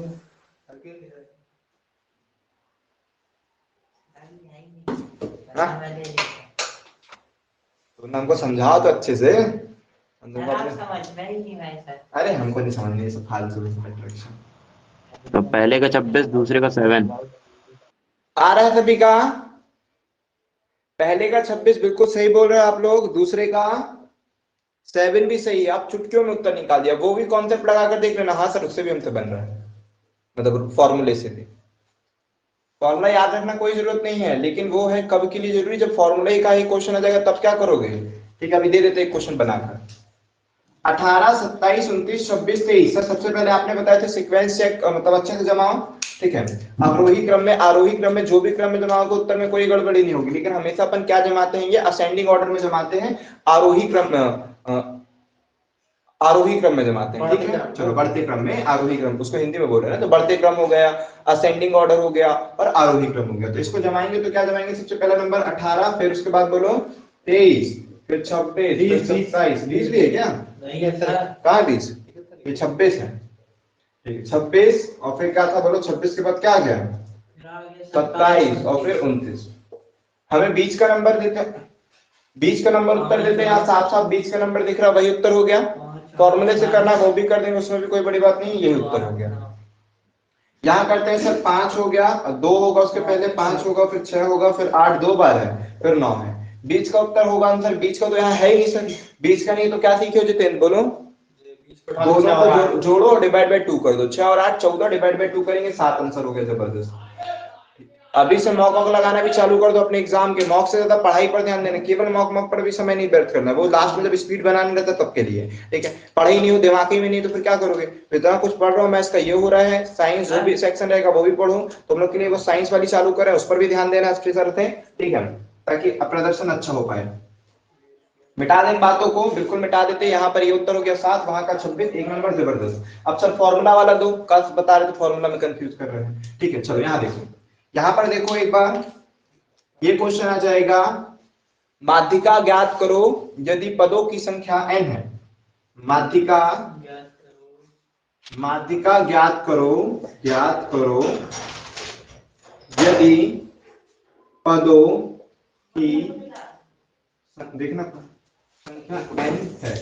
हाँ? तुमने हमको समझाओ तो अच्छे से। सर आप समझना ही नहीं भाई सर। अरे हमको नहीं समझनी ये सब फालतू इंट्रोडक्शन। तो पहले का 26, दूसरे का 7। आ रहा है सभी का? पहले का 26 बिल्कुल सही बोल रहे हैं आप लोग, दूसरे का 7 भी सही है। आप चुटकियों में उत्तर निकाल दिया। वो भी कॉन्सेप्ट लगा कर देख लेना। हाँ सर उससे भी हमसे बन रहा है, मतलब फॉर्मूले से भी। फॉर्मूला याद रखना कोई जरूरत नहीं है, लेकिन वो है कब के लिए जरूरी, जब फॉर्मूला का ही क्वेश्चन आ जाएगा तब क्या करोगे। ठीक है, अभी दे देते एक क्वेश्चन बनाकर। 18, 27, 29, 26, 23। सर सबसे पहले आपने बताया था सीक्वेंस चेक, मतलब अच्छे से जमाओ। ठीक है, अवरोही क्रम में, आरोही क्रम में, जो भी क्रम में जमाओगे उत्तर में कोई गड़बड़ी नहीं होगी। लेकिन हमेशा अपन क्या जमाते हैं, ये असेंडिंग ऑर्डर में जमाते हैं, आरोही क्रम में, आरोही क्रम में जमाते हैं। ठीक है, चलो बढ़ते क्रम में, आरोही क्रम, उसको हिंदी में बोल रहे हैं ना, तो बढ़ते क्रम हो गया, असेंडिंग ऑर्डर हो गया और आरोही क्रम हो गया। तो इसको जमाएंगे तो क्या जमाएंगे, सबसे पहला नंबर 18, फिर उसके बाद बोलो 23, फिर 26, फिर 27। 20 भी है क्या? नहीं है सर। कहाँ 20? ये 26 है। ठीक है, 26 और फिर क्या था बोलो, 26 के बाद क्या आ गया, 27 और फिर 29। हमें बीच का नंबर देते हैं, बीच का नंबर उत्तर देते हैं। यहाँ साफ साफ बीच का नंबर दिख रहा है, वही उत्तर हो गया। फॉर्मूले से करना वो भी कर देंगे, उसमें भी कोई बड़ी बात नहीं, यही उत्तर हो गया। यहाँ करते हैं सर 5 हो गया, 2 होगा उसके पहले, 5 होगा, फिर 6 होगा, फिर 8 2 बार है, फिर 9 है। बीच का उत्तर होगा आंसर, बीच का तो यहाँ है ही नहीं सर। बीच का नहीं तो क्या सीखे हो जितेंद्र, बोलो। दोनों को जोड़ो और डिवाइड बाय 2 कर दो। 6 और 8 14, डिवाइड बाय 2 करेंगे 7 आंसर हो गया। जबरदस्त। अभी से मॉक वॉक लगाना भी चालू कर दो अपने एग्जाम के। मॉक से ज्यादा पढ़ाई पर ध्यान देना, केवल मॉक पर भी समय नहीं व्यर्थ करना, वो लास्ट में जब स्पीड बनाने रहता तब के लिए। ठीक है, पढ़ाई नहीं हो, दिमाग ही में नहीं तो फिर क्या करोगे। तो इतना कुछ पढ़ रहा हूँ, मैथ्स का ये हो रहा है, साइंस जो भी सेक्शन रहेगा वो भी पढ़ूं, तो हम लोग के लिए वो साइंस वाली चालू करें, उस पर भी ध्यान देना अच्छे से। ठीक है, ताकि प्रदर्शन अच्छा हो पाए। मिटा दें बातों को, बिल्कुल मिटा देते। यहाँ पर ये उत्तर हो गया 7, वहां का 26, एक नंबर। जबरदस्त। अब सर फॉर्मूला वाला दो, कल बता रहे थे फॉर्मूला में कंफ्यूज कर रहे हैं। ठीक है, चलो यहाँ देखो, यहाँ पर देखो एक बार, ये क्वेश्चन आ जाएगा, माध्यिका ज्ञात करो यदि पदों की संख्या n है। माध्यिका ज्ञात करो यदि पदों की, देखना संख्या n है।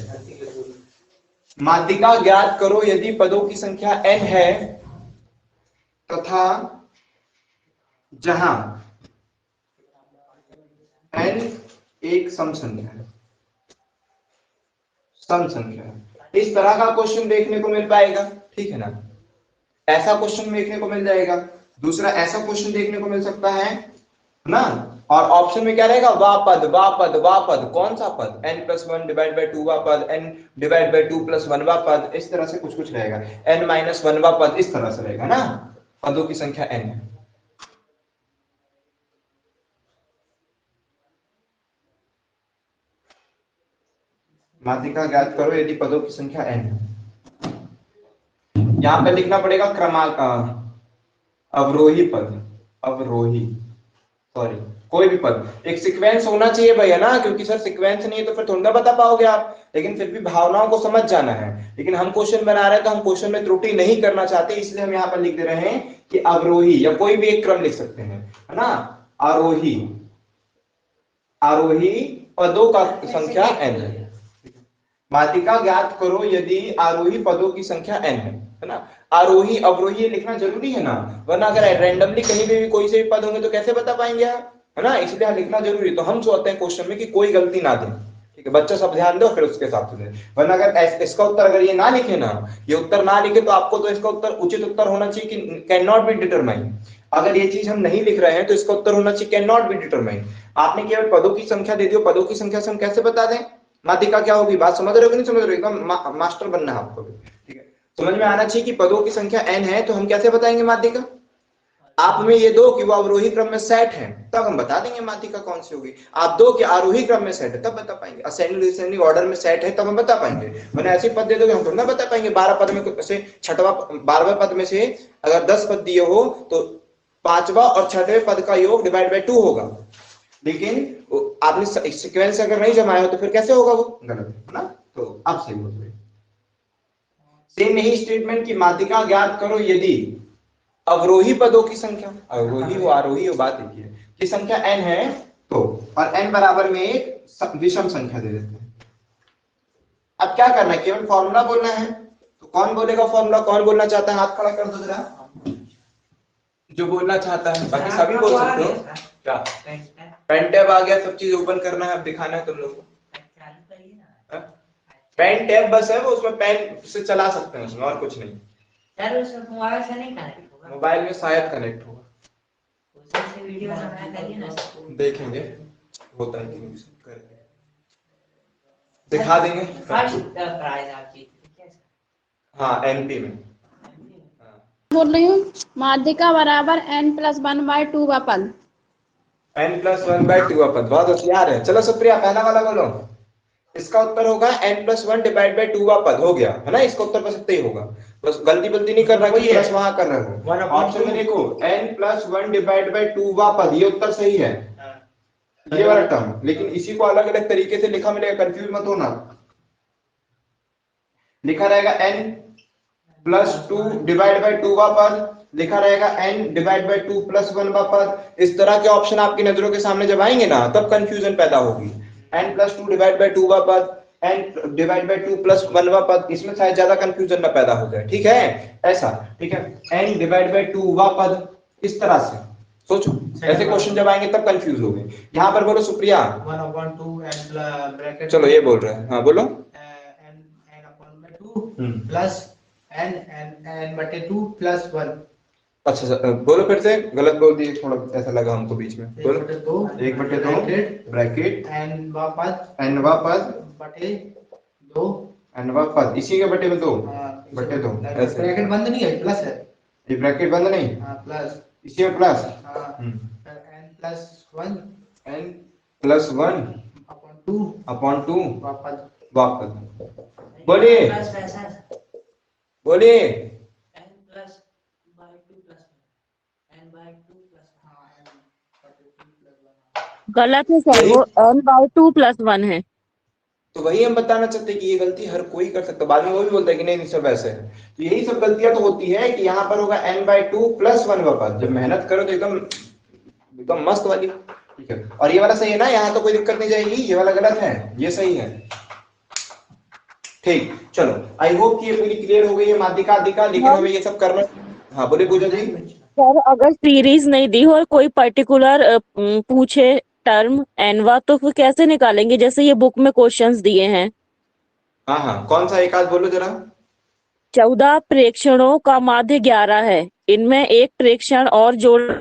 माध्यिका ज्ञात करो यदि पदों की संख्या n है तथा जहां n एक सम संख्या है। इस तरह का क्वेश्चन देखने को मिल पाएगा। ठीक है ना, ऐसा क्वेश्चन देखने को मिल जाएगा। दूसरा ऐसा क्वेश्चन देखने को मिल सकता है ना। और ऑप्शन में क्या रहेगा, वा पद। कौन सा पद, n+1 डिवाइड बाय 2 वा पद, n डिवाइड बाय 2 + 1 वा पद, इस तरह से कुछ रहेगा। n-1 वा पद, इस तरह से रहेगा ना। पदों की संख्या n है। माध्यिका ज्ञात करो यदि पदों की संख्या n है। यहां पे लिखना पड़ेगा क्रमांक, अवरोही पद, सॉरी कोई भी पद, एक सीक्वेंस होना चाहिए भैया ना, क्योंकि सर सीक्वेंस नहीं है तो फिर थोड़ा ना बता पाओगे आप। लेकिन फिर भी भावनाओं को समझ जाना है। लेकिन हम क्वेश्चन बना रहे हैं तो हम क्वेश्चन में त्रुटि नहीं करना चाहते, इसलिए हम यहाँ पर लिख दे रहे हैं कि अवरोही, या कोई भी एक क्रम लिख सकते हैं, है ना। आरोही पदों का संख्या n है। माध्यिका ज्ञात करो यदि आरोही पदों की संख्या n है ना। आरोही अवरोही लिखना जरूरी है ना, वरना अगर रैंडमली कहीं भी कोई से भी पद होंगे तो कैसे बता पाएंगे आप, है ना। इसलिए लिखना जरूरी। तो हम सोचते हैं क्वेश्चन में कि कोई गलती ना दें। ठीक है, बच्चा सब ध्यान दो, फिर उसके हिसाब से दें। वरना अगर इसका उत्तर अगर ये ना लिखे ना, ये उत्तर ना लिखे, तो आपको तो इसका उत्तर उचित उत्तर होना चाहिए कि कैन नॉट बी डिटरमाइन। अगर ये चीज हम नहीं लिख रहे हैं तो इसका उत्तर होना चाहिए कैन नॉट बी डिटरमाइन। आपने केवल पदों की संख्या दे दी, पदों की संख्या से हम कैसे बता दें माध्यिका क्या होगी। बात समझ रहे हो कि नहीं समझ रहे हो, एकदम मास्टर बनना है आपको भी। ठीक है, समझ में आना चाहिए कि पदों की संख्या n है, तो हम कैसे बताएंगे माध्यिका। आप हमें ये दो कि वो अवरोही क्रम में सेट है, तब हम बता देंगे माध्यिका कौन सी होगी। आप दो कि आरोही क्रम में सेट है, तब बता पाएंगे। असेंडिंग ऑर्डर में सेट है, तब हम बता पाएंगे। मैंने ऐसे पद दे दोगे हम तो ना बता पाएंगे। 12 पद में से 12वें पद में से अगर 10 पद दिए हो तो 5वां और 6वें पद का योग डिवाइड बाय 2 होगा। लेकिन आपने सीक्वेंस अगर नहीं जमाया हो तो फिर कैसे होगा, वो गलत है ना। तो आप सही बोल रहे। सेम यही स्टेटमेंट की माध्यिका ज्ञात करो यदि अवरोही पदों की संख्या, अवरोही हो आरोही हो, बात एक ही है, की संख्या n है तो, और n बराबर में एक विषम संख्या दे देते हैं। अब क्या करना है, केवल फॉर्मूला बोलना है। तो कौन बोलेगा फॉर्मूला, कौन बोलना चाहता है, हाथ खड़ा कर दो जरा, जो बोलना चाहता है। बाकी सभी बोल सकते हो। क्या पेन टैब आ गया, सब चीज ओपन करना है, अब दिखाना है तुम लोग को। पेन टैब बस है वो, उसमें पेन से चला सकते हैं, उसमें और कुछ नहीं। सर उसमें मोबाइल से नहीं कनेक्ट होगा? मोबाइल में शायद कनेक्ट होगा, उसी से वीडियो बनाया करिए ना। देखेंगे होता है कि नहीं, करके दिखा देंगे। फर्स्ट प्राइज आपकी ठीक है सर? हाँ एमपी में। बोल रही हूँ माध्यिका बराबर n+1/2 का पद। n+1/2 का पद, बहुत होशियार है। चलो सुप्रिया पहला वाला बोलो। इसका उत्तर होगा n+1/2 का पद, हो गया है ना, इसका उत्तर बस इतना ही होगा। बस गलती बल्ती नहीं करना कि प्लस वहां कर रहे हो। ऑप्शन में देखो n+1/2 का पद, ये उत्तर सही है, ये वाला टर्म। लेकिन इसी को अलग अलग तरीके से लिखा मिलेगा, कंफ्यूज मत होना। लिखा रहेगा n+2/2 का पद, लिखा रहेगा n/2 का पद। इस तरह के ऑप्शन आपकी नजरों के सामने जब आएंगे ना, तब कंफ्यूजन पैदा होगी। n+2/2 का पद, n/2 + 1 का पद, इसमें शायद ज्यादा कंफ्यूजन ना पैदा हो जाए। ठीक है, ऐसा ठीक है। n/2 का पद, इस तरह से सोचो। ऐसे क्वेश्चन जब आएंगे तब कंफ्यूज होगे। यहाँ पर बोलो सुप्रिया। 1/2 and bracket. चलो ये बोल रहे हैं, हाँ बोलो। n/2 plus n/2 + 1। अच्छा बोलो फिर से, गलत बोल दिए, थोड़ा ऐसा लगा हमको बीच में। बोलो 1/2 ब्रैकेट n पद बटे 2 n पद, इसी के बटे में 2 बटे 2 ऐसे। ब्रैकेट बंद नहीं है, प्लस है। ये ब्रैकेट बंद नहीं, हाँ प्लस, इसी में प्लस। n+1 n+1/2 वापस वापस। बोलिए प्लस वैसा बोलिए। गलत है सर, वो n/2 + 1 है। तो वही हम बताना चाहते हैं कि ये गलती हर कोई कर सकता है। बाद में वो भी बोलता है कि नहीं सब ऐसे है। तो यही सब गलतियां तो होती है कि यहाँ पर होगा n/2 + 1 का पद। जब मेहनत करो तो एकदम एकदम मस्त वाली। ठीक है, और ये वाला सही है ना, यहाँ तो कोई दिक्कत नहीं जाएगी। ये वाला गलत है, ये सही है। ठीक, चलो आई होप कि ये पूरी क्लियर हो गई है माध्यिका अधिका। लेकिन हमें ये सब करना। हाँ बोले पूजा जी। सर अगर सीरीज नहीं दी हो और कोई पर्टिकुलर पूछे टर्म एनवा, तो फिर कैसे निकालेंगे, जैसे ये बुक में क्वेश्चंस दिए हैं। हाँ हाँ, कौन सा एक आध बोलो जरा। 14 प्रेक्षणों का माध्य 11 है, इनमें एक प्रेक्षण और जोड़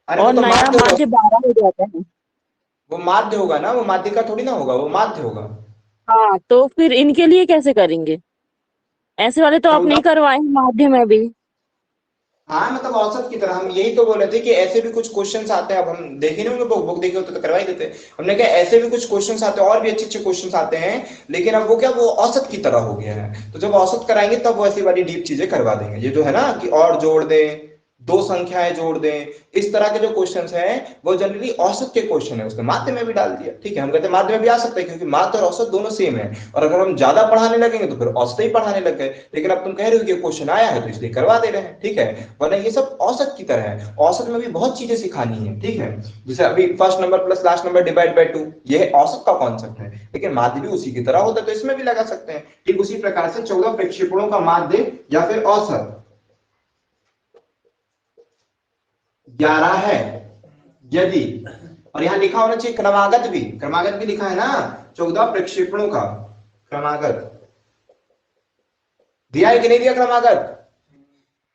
अरे और वो तो नया माध्य माध्य होगा, 12 हो जाता है। वो माध्य होगा ना, वो माध्यिका थोड़ी ना होगा, वो माध्य होगा। हाँ, तो फिर इनके लिए कैसे करेंगे? ऐसे वाले तो आप 14 नहीं करवाए हैं माध्य में भी। हाँ मतलब औसत की तरह। हम यही तो बोल रहे थे कि ऐसे भी कुछ क्वेश्चंस आते हैं। अब हम देखे नहीं होंगे, बुक देखे होते तो करवा ही देते। हमने कहा ऐसे भी कुछ क्वेश्चंस आते हैं, और भी अच्छे अच्छे क्वेश्चंस आते हैं, लेकिन अब वो क्या, वो औसत की तरह हो गया है। तो जब औसत कराएंगे तब वो ऐसी वाली डीप चीजें करवा देंगे। ये जो है ना कि और जोड़ दें, दो संख्याएं जोड़ दें, इस तरह के जो क्वेश्चंस हैं वो जनरली औसत के क्वेश्चन है। उसने माध्य में भी डाल दिया। ठीक है, हम कहते हैं माध्य में भी आ सकते हैं, क्योंकि माध्य और औसत दोनों सेम है। और अगर हम ज्यादा पढ़ाने लगेंगे तो फिर औसत ही पढ़ाने लग गए। लेकिन अब तुम कह रहे हो कि क्वेश्चन आया है तो इसलिए करवा दे रहे हैं। ठीक है, वरना ये सब औसत की तरह है। औसत में भी बहुत चीजें सिखानी है। ठीक है, जैसे अभी first number plus last number divide by 2, ये औसत का कॉन्सेप्ट है। लेकिन माध्य भी उसी की तरह होता है, तो इसमें भी लगा सकते हैं। ठीक उसी प्रकार से 14 प्रक्षेपणों का माध्य या फिर औसत 11 है यदि, और यहां लिखा होना चाहिए क्रमागत भी लिखा है ना। 14 प्रक्षेपणों का क्रमागत दिया है कि नहीं दिया क्रमागत?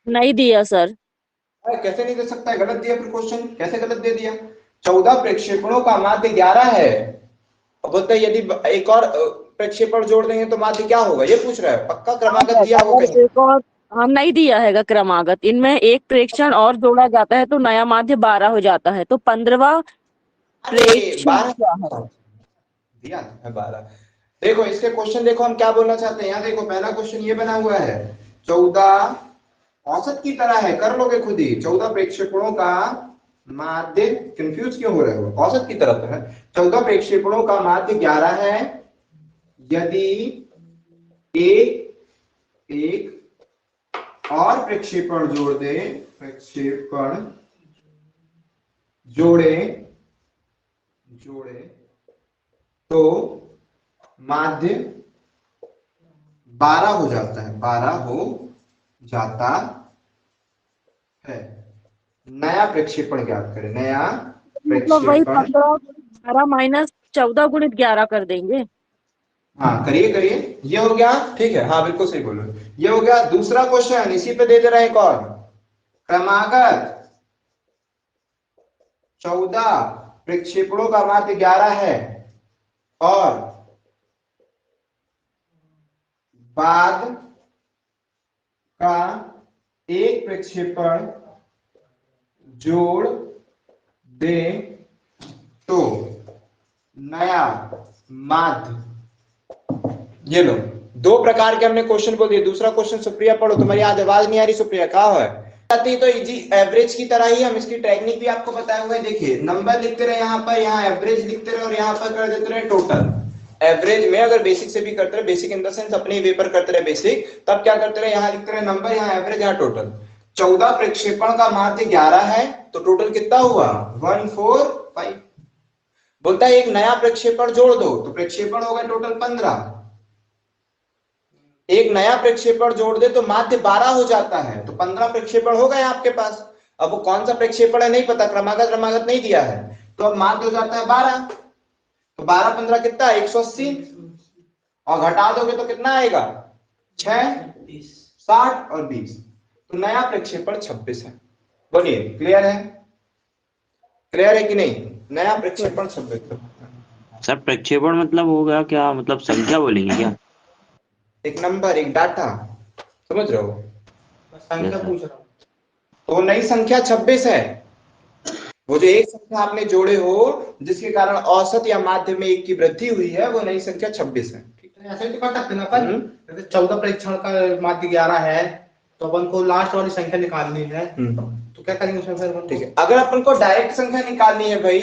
नहीं दिया सर। अरे कैसे नहीं दे सकता है, गलत दिया। फिर क्वेश्चन कैसे गलत दे दिया? 14 प्रक्षेपणों का माध्य 11 है, और बोलते हैं यदि एक और प्रक्षेपण जोड़ देंगे तो माध्य क्या होगा, ये पूछ रहा है। पक्का क्रमागत दिया होगा अगर कहीं? एक और हम नहीं दिया है क्रमागत, इनमें एक प्रेक्षण और जोड़ा जाता है तो नया माध्य 12 हो जाता है, तो 15वां अरे प्रेक्षण 12 क्या है? दिया है 12। देखो इसके क्वेश्चन देखो हम क्या बोलना चाहते हैं। यहाँ देखो पहला क्वेश्चन ये बना हुआ है, 14 औसत की तरह है, कर लोगे खुद ही। 14 प्रक्षेपणों का माध्य, कंफ्यूज क्यों हो रहे हो, औसत की तरफ है। 14 प्रक्षेपणों का माध्य 11 है यदि एक और प्रक्षेपण जोड़ दे, प्रक्षेपण जोड़े जोड़े तो माध्य 12 हो जाता है, 12 हो जाता है। नया प्रक्षेपण ज्ञात करें, नया मतलब वही प्रक्षेपण। 15 माइनस 14 गुणित 11 कर देंगे। हाँ करिए करिए, ये हो गया, ठीक है, हाँ बिल्कुल सही बोलो, ये हो गया। दूसरा क्वेश्चन इसी पे दे दे रहे हैं एक और। क्रमागत 14 प्रक्षेपणों का माध्य 11 है और बाद का एक प्रक्षेपण जोड़ दे तो नया माध्य। ये लो, दो प्रकार के हमने क्वेश्चन बोल दिए। दूसरा क्वेश्चन सुप्रिया पढ़ो, तुम्हारी आज आवाज नहीं आ रही सुप्रिया, कहाँ है? तो इजी एवरेज की तरह ही हम इसकी टेक्निक भी आपको बताए हुए हैं। देखिए नंबर लिखते रहे यहाँ पर, यहाँ एवरेज लिखते रहे और यहाँ पर कर देते रहे टोटल। एवरेज में अगर बेसिक से भी करते रहे, बेसिक इन द सेंस अपने वे पर करते रहे बेसिक, तब क्या करते रहे, यहाँ लिखते रहे नंबर, यहाँ एवरेज, यहाँ टोटल। 14 प्रक्षेपण का माध्य 11 है तो टोटल कितना हुआ 145। बोलता है एक नया प्रक्षेपण जोड़ दो तो प्रक्षेपण होगा टोटल 15। एक नया प्रक्षेपण जोड़ दे तो माध्य 12 हो जाता है, तो 15 प्रक्षेपण हो गए आपके पास। अब वो कौन सा प्रक्षेपण है नहीं पता, क्रमागत नहीं दिया है, तो अब माध्य हो जाता है 12। तो 12 15 कितना है 180, और घटा दोगे तो कितना आएगा 6 60 और 20, तो नया प्रक्षेपण 26 है। बोलिए क्लियर है? क्लियर है कि नहीं? नया प्रक्षेपण 26। सर प्रक्षेपण मतलब होगा क्या, मतलब संख्या बोलेंगे क्या? एक नंबर, एक डाटा, समझ रहे हो? संख्या पूछ रहा हूँ। तो नई संख्या 26 है। वो जो एक संख्या आपने जोड़े हो जिसके कारण औसत या माध्य में 1 की वृद्धि हुई है, वो नई संख्या 26 है। ऐसे तो कर सकते ना अपन, जैसे 14 परीक्षण का माध्य 11 है तो अपन को लास्ट वाली संख्या निकालनी है, तो क्या करेंगे उसमें फिर? ठीक है, अगर अपन को डायरेक्ट संख्या निकालनी है भाई,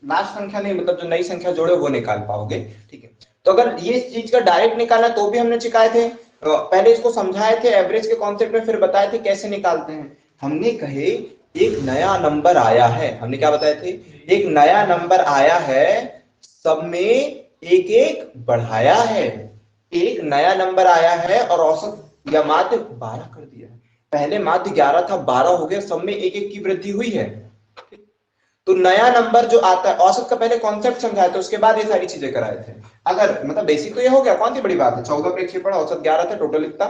लास्ट संख्या नहीं, मतलब जो नई संख्या जोड़े वो निकाल पाओगे। ठीक है, तो अगर ये चीज का डायरेक्ट निकालना तो भी हमने सिखाए थे, पहले इसको समझाए थे एवरेज के कॉन्सेप्ट में, फिर बताए थे कैसे निकालते हैं। हमने कहे एक नया नंबर आया है, हमने क्या बताए थे, एक नया नंबर आया है, सब में एक एक बढ़ाया है। एक नया नंबर आया है और औसत या माध्य 12 कर दिया है। पहले माध्य 11 था, 12 हो गया, सब में एक एक की वृद्धि हुई है। तो नया नंबर जो आता है, औसत का पहले कॉन्सेप्ट समझाया था, उसके बाद ये सारी चीजें कराए थे। अगर मतलब बेसिक तो ये हो गया, कौन सी बड़ी बात है, 14 प्रक्षेपण, औसत 11 था, टोटल इतना।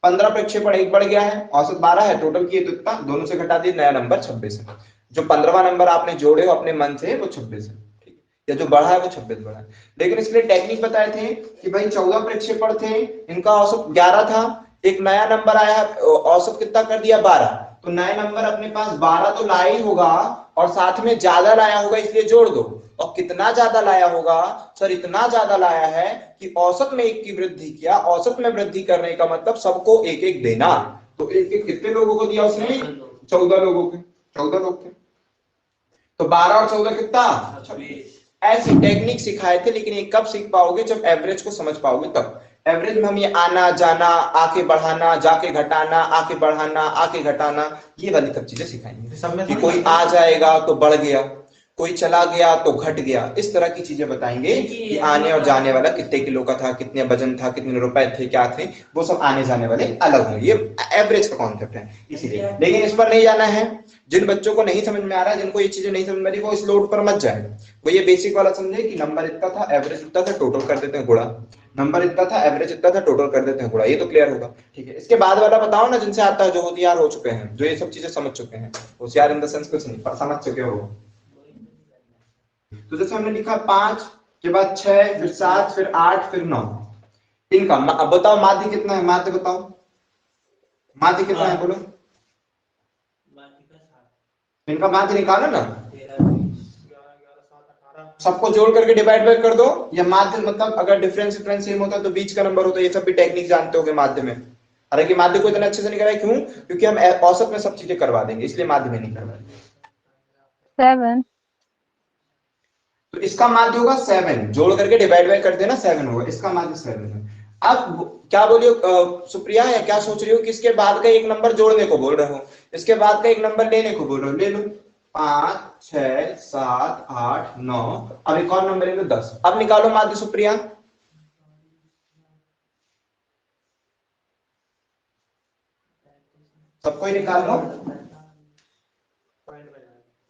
15 प्रक्षेपण एक बढ़ गया है, औसत 12 है, टोटल किए तो इतना, दोनों से घटा दिए, नया नंबर 26 है। जो 15वां नंबर आपने जोड़े हो अपने मन से वो 26 है, ठीक, या जो बढ़ा है वो 26 बढ़ा है। लेकिन इसके लिए टेक्निक बताए थे कि भाई 14 प्रक्षेपण थे, इनका औसत 11 था, एक नया नंबर आया, औसत कितना कर दिया 12, तो नए नंबर अपने पास 12 तो लाया ही होगा और साथ में ज्यादा लाया होगा, इसलिए जोड़ दो। और कितना ज्यादा लाया होगा सर, इतना ज्यादा लाया है कि औसत में 1 की वृद्धि किया। औसत में वृद्धि करने का मतलब सबको एक एक देना, तो एक एक कितने लोगों को दिया उसने, 14 लोगों के, 14 लोग थे, तो 12 और 14 कितना 26। ऐसी टेक्निक सिखाए थे, लेकिन ये कब सीख पाओगे, जब एवरेज को समझ पाओगे तब। एवरेज में हम ये आना जाना, आके बढ़ाना, जाके घटाना, आके बढ़ाना, आके घटाना, ये वाली सब चीजें सिखाएंगे कि कोई आ जाएगा तो बढ़ गया, कोई चला गया तो घट गया, इस तरह की चीजें बताएंगे कि आने और जाने वाला कितने किलो का था, कितने वजन था, कितने रुपए थे, क्या थे, वो सब आने जाने वाले अलग होंगे। ये एवरेज का कॉन्सेप्ट है इसीलिए, लेकिन इस पर नहीं जाना है। जिन बच्चों को नहीं समझ में आ रहा है, जिनको ये चीजें नहीं समझ में आ रही, वो इस लोड पर मत जाए। वो ये बेसिक वाला समझे कि नंबर इतना था, एवरेज इतना था, टोटल कर देते हैं गुणा, नंबर इतना था, एवरेज इतना था, टोटल कर देते हैं गुणा, ये तो क्लियर होगा। ठीक है, इसके बाद वाला बताओ ना, जिनसे आता है, जो होशियार हो चुके हैं, जो ये सब चीजें समझ चुके हैं, होशियार इन द सेंस कुछ नहीं, पर समझ चुके हो। तो जैसे हमने लिखा 5 के बाद 6, फिर 7, फिर 8, फिर 9, इनका अब बताओ माध्य कितना है, माध्य बताओ, माध्य कितना है बोलो, इनका माध्य निकालो ना, सबको जोड़ करके डिवाइड बाय कर दो, या माध्य मतलब अगर डिफरेंस सेम होता है तो बीच का नंबर होता है, ये सब भी टेक्निक जानते होगे माध्य में। हालांकि माध्य को इतना अच्छे से नहीं कराए, क्यों, क्योंकि हम औसत में सब चीजें करवा देंगे, इसलिए माध्य में नहीं करवाएंगे। 7 तो इसका माध्य होगा 7, जोड़ करके डिवाइड बाय कर देना, 7 होगा, इसका माध्य 7 है। अब क्या बोलियो सुप्रिया, या क्या सोच रही हो कि इसके बाद का एक नंबर जोड़ने को बोल रहे हो, इसके बाद का एक नंबर लेने को बोल रहे हो, ले लो, 5 6 7 8 9, अब एक और नंबर ले लो 10। अब निकालो माध्य सुप्रिया। सबको ही निकाल लो।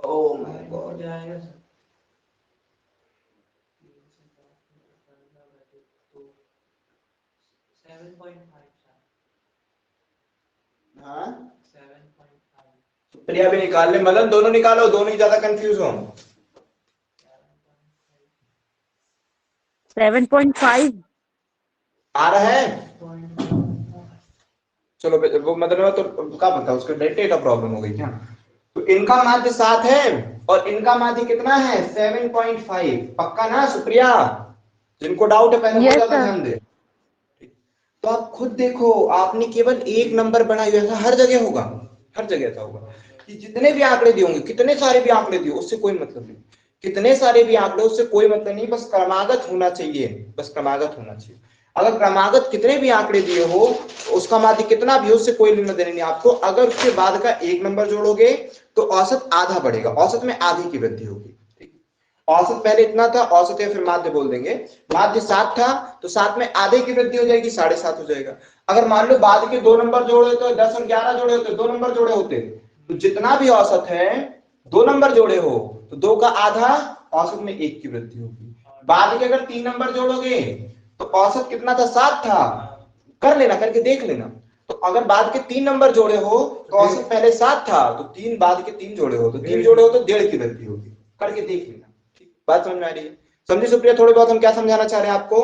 ओह माय गॉड, हाँ सुप्रिया भी निकाल ले, मदन दोनों निकालो, दोनों ही ज्यादा कंफ्यूज हो। 7.5। आ रहा है? चलो वो मतलब तो क्या पता उसका डेटा प्रॉब्लम हो गई क्या। तो इनका माध्य 7 है और इनका माध्य कितना है 7.5। पक्का ना सुप्रिया? जिनको डाउट है पहले वो Yes, ज्यादा sir. ध्यान दे। तो आप खुद देखो, आपने केवल एक नंबर बनाई, ऐसा हर जगह होगा, हर जगह ऐसा होगा कि जितने भी आंकड़े दिए होंगे, कितने सारे भी आंकड़े दिए, उससे कोई मतलब नहीं। कितने सारे भी आंकड़े, उससे कोई मतलब नहीं, बस क्रमागत होना चाहिए, बस क्रमागत होना चाहिए। अगर क्रमागत कितने भी आंकड़े दिए हो, उसका माध्य कितना भी हो, उससे कोई लेना देना नहीं आपको। अगर उसके बाद का एक नंबर जोड़ोगे तो औसत आधा बढ़ेगा, औसत में आधी की वृद्धि होगी। औसत पहले इतना था, औसत या फिर माध्य बोल देंगे। माध्य 7 था तो 7 में आधे की वृद्धि हो जाएगी, 7.5 हो जाएगा। अगर मान लो बाद के 2 नंबर जोड़े तो 10 और 11 जोड़े होते, 2 नंबर जोड़े होते, तो जितना भी औसत है 2 नंबर जोड़े हो तो 2 का आधा, औसत में 1 की वृद्धि होगी। बाद के अगर 3 नंबर जोड़ोगे तो औसत कितना था 7 था, कर लेना, करके देख लेना। तो अगर बाद के 3 नंबर जोड़े हो तो औसत पहले 7 था, तो 3 बाद के 3 जोड़े हो तो 3 जोड़े हो तो 1.5 की वृद्धि होगी, करके देख लेना। बात समझ में आ रही है? समझी सुप्रिया? थोड़ी बहुत हम क्या समझाना चाह रहे हैं आपको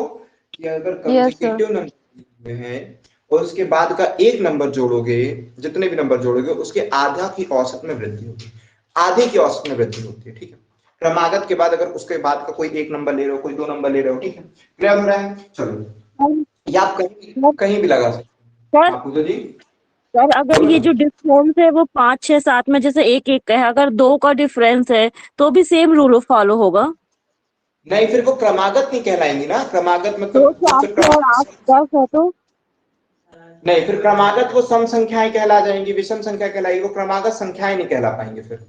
कि अगर Yes, sir. कंसेक्यूटिव नंबर है और उसके बाद का एक नंबर जोड़ोगे, जितने भी नंबर जोड़ोगे उसके आधा की औसत में वृद्धि होगी, आधे की औसत में वृद्धि होती है। ठीक है, क्रमागत के बाद अगर उसके बाद का कोई एक नंबर ले रहे हो, कोई 2 नंबर ले रहे हो, ठीक है, क्लियर हो रहा है? चलो, या आप कहीं भी लगा सकते हो। सर हाँ पूजा जी सर अगर बोलो ये ना। जो डिफरेंस है वो 5 6 7 में जैसे एक एक है, अगर 2 का डिफरेंस है तो भी सेम रूल फॉलो होगा? नहीं, फिर वो क्रमागत नहीं कहलाएंगी ना, क्रमागत 2 मतलब वो 4 फिर 6 और 8 10 है तो? नहीं, फिर क्रमागत वो सम संख्याएं कहला जाएंगी, विषम संख्या कहलाएगी, वो क्रमागत संख्याएं नहीं कहला पाएंगे फिर,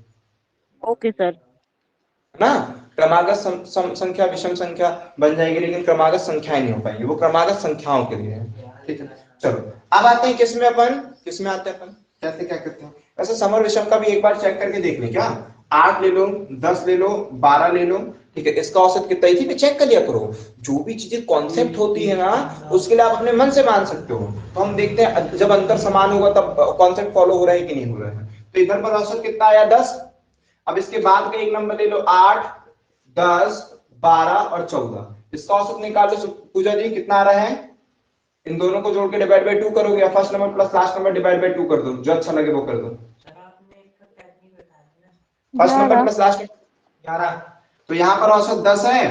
ओके सर। है ना। क्रमागत सम संख्या विषम संख्या बन जाएगी, लेकिन क्रमागत संख्याएं नहीं हो पाएंगी, वो क्रमागत संख्याओं के लिए है। ठीक है, चलो अब आते हैं किसमें, अपन किसमें आते हैं, अपन कैसे क्या करते हैं। वैसे समर विषम का भी एक बार चेक करके देख लें क्या। 8 ले लो, 10 ले लो, 12 ले लो, ठीक है, इसका औसत कितना ही थी भी चेक कर लिया करो। जो भी चीजें कॉन्सेप्ट होती है ना, उसके लिए आप अपने मन से मान सकते हो। तो हम देखते हैं जब अंतर समान होगा तब कॉन्सेप्ट फॉलो हो रहा है कि नहीं हो रहा है। तो इधर पर औसत कितना आया 10। अब इसके बाद का एक नंबर ले लो 8 10 12 और 14, इसका औसत निकाल लो पूजा जी, कितना आ रहा है। इन दोनों को जोड़ के डिवाइड बाय 2 करोगे, या first number plus last number divide by 2 कर दो, जो अच्छा लगे वो कर दो। First number 11. Plus last number 11, तो यहाँ पर औसत 10 है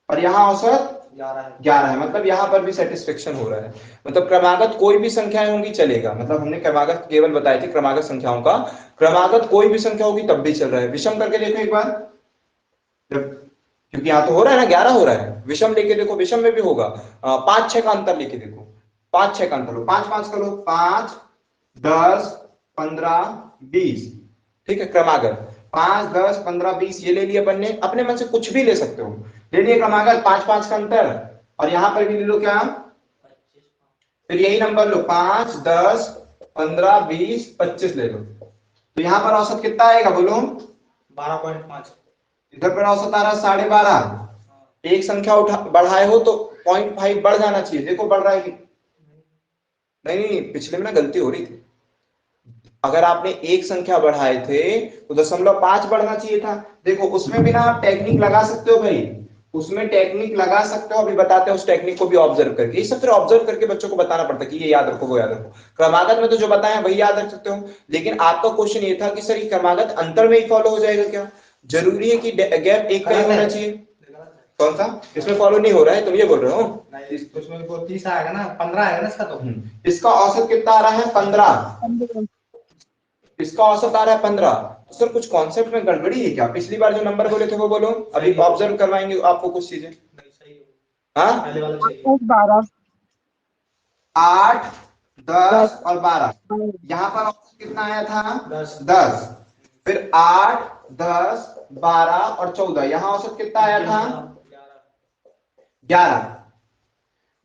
और यहाँ औसत 11 है, मतलब यहाँ पर भी सेटिस्फेक्शन हो रहा है। मतलब क्रमागत कोई भी संख्याएं होंगी चलेगा, मतलब हमने क्रमागत केवल बताए थे क्रमागत संख्याओं का, क्रमागत कोई भी संख्या होगी तब भी चल रहा है। विषम करके देखो एक बार, क्योंकि यहाँ तो हो रहा है ना 11 हो रहा है, विषम लेके देखो, विषम में भी होगा। 5 6 का अंतर लेके देखो, 5 6 का अंतर लो, 5 5 करो, 5 10 15 20, ठीक है, क्रमागत 5 10 15 20 ये ले लिया अपन ने, अपने मन से कुछ भी ले सकते हो, ले लिए क्रमागत 5 5 का अंतर, और यहां पर भी ले लो क्या, फिर यही नंबर लो 5 10 15 20 25 ले लो। तो यहां पर औसत कितना आएगा बोलो, 12.5। इधर पर औसत आ रहा है 12.5। एक संख्या उठा बढ़ाए हो तो 0.5 बढ़ जाना चाहिए, देखो बढ़ रहा है कि नहीं, पिछले में ना गलती हो रही थी। अगर आपने एक संख्या बढ़ाए थे तो 0.5 बढ़ना चाहिए था। देखो उसमें भी ना आप टेक्निक लगा सकते हो भाई, उसमें टेक्निक लगा सकते हो, अभी बताते हैं उस टेक्निक को भी ऑब्जर्व करके। ये सब फिर ऑब्जर्व करके बच्चों को बताना पड़ता है कि ये याद रखो वो याद रखो। क्रमागत में तो जो बताया वही याद रख सकते हो, लेकिन आपका क्वेश्चन ये था कि सर ये क्रमागत अंतर में ही फॉलो हो जाएगा क्या, जरूरी है कि गैप एक का ही होना चाहिए। कौन सा, इसमें फॉलो नहीं हो रहा है, तुम ये बोल रहे हो। इसमें 30 आएगा ना, 15 आएगा ना इसका, तो इसका औसत कितना आ रहा है 15, इसका औसत आ रहा है 15। तो सर कुछ कॉन्सेप्ट में गड़बड़ी है क्या, पिछली बार जो नंबर बोले थे वो बोलो, अभी ऑब्जर्व करवाएंगे आपको कुछ चीजें। हाँ, पहले वाला 8 12 8 10 10 और 12, यहाँ पर औसत कितना आया था 10। फिर 8, 10, 12 और 14, यहां औसत कितना आया था? 11।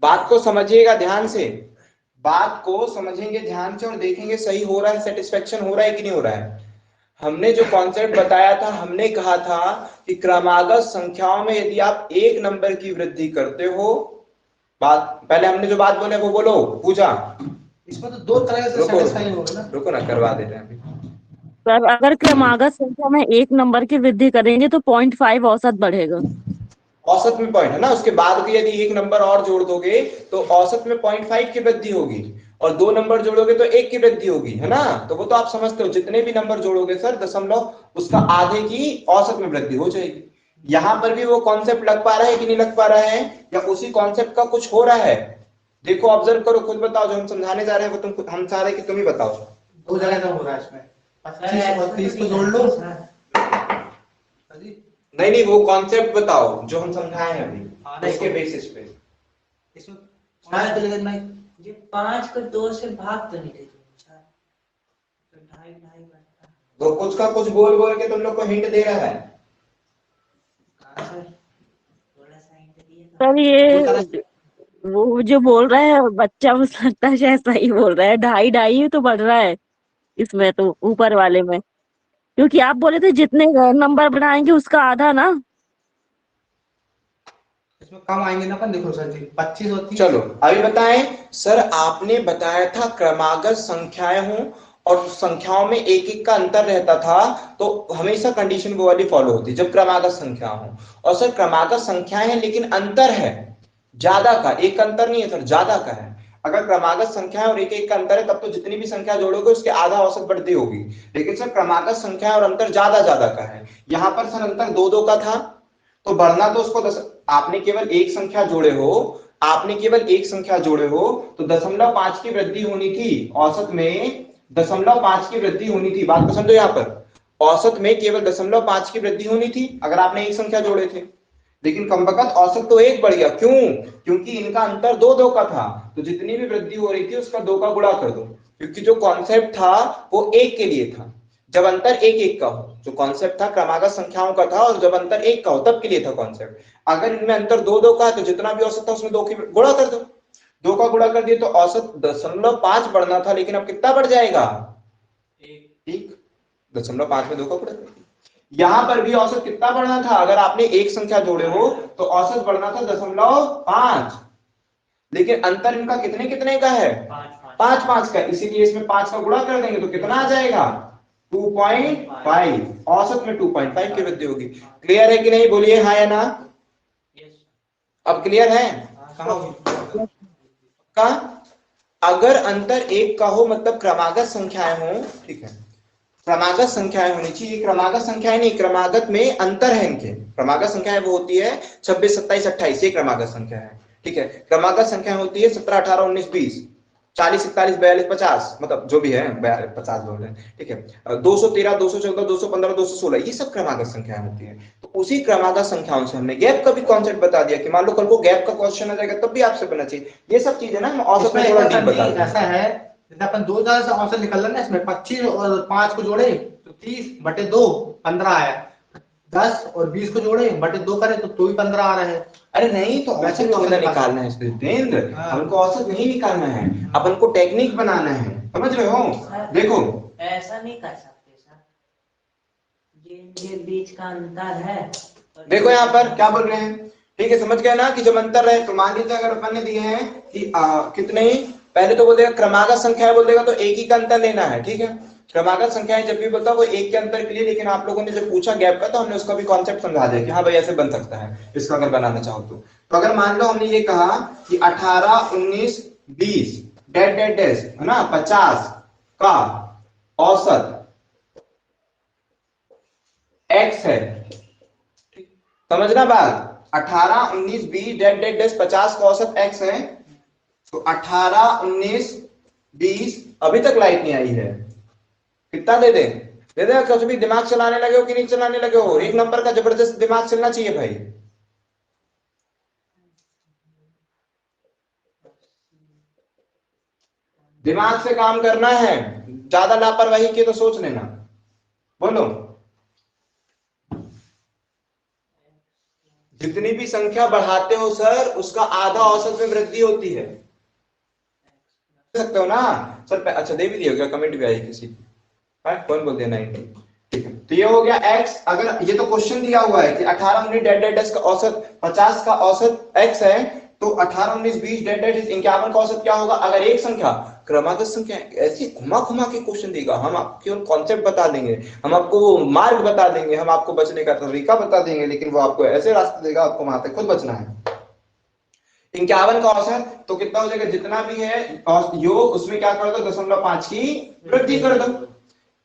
बात को समझिएगा ध्यान से, बात को समझेंगे ध्यान से और देखेंगे सही हो रहा है, सेटिस्फेक्शन हो रहा है कि नहीं हो रहा है। हमने जो कॉन्सेप्ट बताया था, हमने कहा था कि क्रमागत संख्याओं में यदि आप एक नंबर की वृद्धि करते हो, बात पहले हमने जो बात बोले वो बोलो, पूजा। इसमें तो दो तरह से सेटिस्फाई होगा ना। रुको ना, करवा देते हैं अभी। सर अगर क्रमागत संख्या में एक नंबर की वृद्धि करेंगे तो 0.5 औसत बढ़ेगा। औसत में पॉइंट है ना, उसके बाद भी यदि एक नंबर और जोड़ दोगे तो औसत में 0.5 की वृद्धि होगी, और 2 नंबर जोड़ोगे तो 1 की वृद्धि होगी, है ना। तो वो तो आप समझते हो, जितने भी नंबर जोड़ोगे सर दशमलव, उसका आधे की औसत में वृद्धि हो जाएगी। यहां पर भी वो कॉन्सेप्ट लग पा रहा है कि नहीं लग पा रहा है, या उसी कॉन्सेप्ट का कुछ हो रहा है? देखो ऑब्जर्व करो, खुद बताओ, जो हम समझाने जा रहे हैं वो तुम हम चाह रहे कि तुम ही बताओ। दो जगह का हो रहा है इसमें, 25 और 30 को जोड़ लो। नहीं नहीं, वो कॉन्सेप्ट बताओ जो हम समझाए हैं अभी, उसके बेसिस पे। इसमें नहीं, ये 5 को 2 से भाग तो नहीं देते, तो 2.5 बनता है। तो कुछ का कुछ बोल बोल के तुम लोग को हिंट दे रहा है। सर थोड़ा सा हिंट दिए तो। सर ये वो जो बोल रहा है बच्चा, मुझे लगता है शायद सही बोल रहा है, 2.5 तो बढ़ रहा है इसमें, तो ऊपर वाले में, क्योंकि आप बोले थे जितने नंबर बढ़ाएंगे उसका आधा ना। इसमें कम आएंगे ना अपन, देखो सर जी 25 और 30। चलो अभी बताएं सर, आपने बताया था क्रमागत संख्याएं हों और संख्याओं में एक एक का अंतर रहता था, तो हमेशा कंडीशन वो वाली फॉलो होती जब क्रमागत संख्या हो। और सर क्रमागत संख्याएं हैं लेकिन अंतर है ज्यादा का, एक अंतर नहीं है सर, ज्यादा का है। अगर क्रमागत संख्या और एक एक का अंतर है तब तो जितनी भी संख्या जोड़ोगे उसके आधा औसत बढ़ती होगी, लेकिन सर क्रमागत संख्या और अंतर ज्यादा ज्यादा का है। यहाँ पर सर अंतर 2-2 का था, तो बढ़ना तो उसको आपने केवल एक संख्या जोड़े हो, आपने केवल एक संख्या जोड़े हो, तो 0.5 की वृद्धि होनी थी औसत में, 0.5 की वृद्धि होनी थी। बात को समझो, यहाँ पर औसत में केवल 0.5 की वृद्धि होनी थी अगर आपने एक संख्या जोड़े थे, लेकिन कमबख्त औसत तो 1 बढ़ गया। क्यों? क्योंकि इनका अंतर 2-2 का था, तो जितनी भी वृद्धि हो रही थी उसका 2 का गुणा कर दो, क्योंकि जो कॉन्सेप्ट था वो 1 के लिए था, जब अंतर 1-1 का हो। जो कॉन्सेप्ट था क्रमागत संख्याओं का था, और जब अंतर 1 का हो तब के लिए था कॉन्सेप्ट। अगर इनमें अंतर 2-2 का है तो जितना भी औसत था उसमें 2 की गुणा कर दो, 2 का गुणा कर दिए तो औसत 0.5 बढ़ना था, लेकिन अब कितना बढ़ जाएगा? 1। 0.5 में 2 का गुणा कर दिया। यहां पर भी औसत कितना बढ़ना था? अगर आपने एक संख्या जोड़े हो तो औसत बढ़ना था 0.5, लेकिन अंतर इनका कितने कितने का है? 5-5 का, इसीलिए इसमें 5 का गुणा कर देंगे तो कितना आ जाएगा? 2.5। औसत में 2.5 की वृद्धि होगी। क्लियर है कि नहीं? बोलिए हाँ या ना। अब क्लियर है? का अगर अंतर 1 का हो मतलब क्रमागत संख्याएं हो, ठीक है, क्रमागत संख्याएं होनी चाहिए। क्रमागत संख्याएं नहीं, क्रमागत में अंतर है इनके। क्रमागत संख्याएं वो होती है 26, 27, 28, ये क्रमागत संख्या है, ठीक है। क्रमागत संख्या होती है 17, 18, 19, 20, 40, 41, 42, 50, मतलब जो भी है 50 बोल रहे हैं, ठीक है। 213, 214, 215, 216, ये सब क्रमागत संख्याएं होती है। तो उसी क्रमागत संख्याओं से हमने गैप का भी कॉन्सेप्ट बता दिया कि मान लो कल को गैप का क्वेश्चन आ जाएगा तब भी आपसे बनना चाहिए। ये सब चीजें ना हम औसत में थोड़ा डीप बता देंगे। ऐसा है जैसे अपन 2 जगह से औसत निकल रहा है ना, इसमें 25 और 5 को जोड़े तो 30/2 15 आया, 10 और 20 को जोड़े बटे 2 करें तो ही 15 आ रहा है। अरे नहीं, तो औसत थोड़ा निकालना है जितेंद्र, हमको औसत नहीं निकालना है, अपन को टेक्निक बनाना है, समझ रहे हो? देखो ऐसा नहीं कर सकते सर, ये बीच का अंतर है। देखो यहाँ पर क्या बोल रहे हैं, ठीक है, समझ गए ना कि जब अंतर रहे तो मान लीजिए अगर अपन ने दिए हैं कि कितने, पहले तो बोल देगा क्रमागत संख्या है, बोल देगा तो एक ही का अंतर लेना है, ठीक है। क्रमागत संख्याएं जब भी बोलता है वो एक के अंतर के लिए, लेकिन आप लोगों ने जब पूछा गैप का तो हमने उसका भी कॉन्सेप्ट समझा दिया कि हाँ भाई ऐसे बन सकता है इसका अगर बनाना चाहो तो अगर मान लो हमने ये कहा कि 18, 19, 20 डेड डेड डेज है ना, 50 का औसत x है, समझना बात, 18, 19, 20 डेड डेड डेज 50 का औसत x है। तो 18, 19, 20 अभी तक लाइट नहीं आई है, कितना दे दे? दे दे। कुछ भी दिमाग चलाने लगे हो कि नहीं चलाने लगे हो? एक नंबर का जबरदस्त दिमाग चलना चाहिए भाई। दिमाग से काम करना है, ज्यादा लापरवाही की तो सोच लेना, बोलो। जितनी भी संख्या बढ़ाते हो सर उसका आधा औसत में वृद्धि होती है, सकते हो ना सर। अच्छा दे भी दिया गया, कमेंट भी आई किसी की, कौन बोल दिया 90। ठीक है, तो ये हो गया x। अगर ये तो क्वेश्चन दिया हुआ है कि 18 19 डेड का औसत 50 का औसत x है, तो 18 19 20 डेड 51 का औसत क्या होगा? अगर एक संख्या क्रमागत संख्या ऐसी घुमा घुमा के क्वेश्चन देगा, हम आपको कॉन्सेप्ट बता देंगे, हम आपको मार्ग बता देंगे, हम आपको बचने का तरीका बता देंगे, लेकिन वो आपको ऐसे रास्ते देगा, आपको वहां तक खुद बचना है। 51 का औसत तो कितना हो जाएगा? जितना भी है योग उसमें क्या कर दो? 0.5 की वृद्धि कर दो।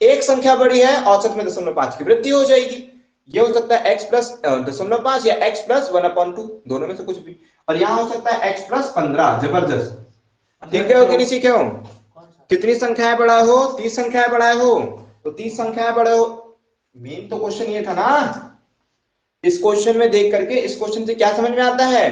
एक संख्या बड़ी है, औसत में 0.5 की वृद्धि हो जाएगी। ये हो सकता है x प्लस 0.5 या x प्लस 1/2, दोनों में से कुछ भी। और यहाँ हो सकता है x प्लस 15। जबरदस्त, ठीक है हो कि नहीं सीखे हो? कितनी संख्याएं बढ़ाए हो? 30 संख्याएं बढ़ाए हो, तो 30 संख्याएं बढ़ाए हो। मेन तो क्वेश्चन ये था ना, इस क्वेश्चन में देख करके इस क्वेश्चन से क्या समझ में आता है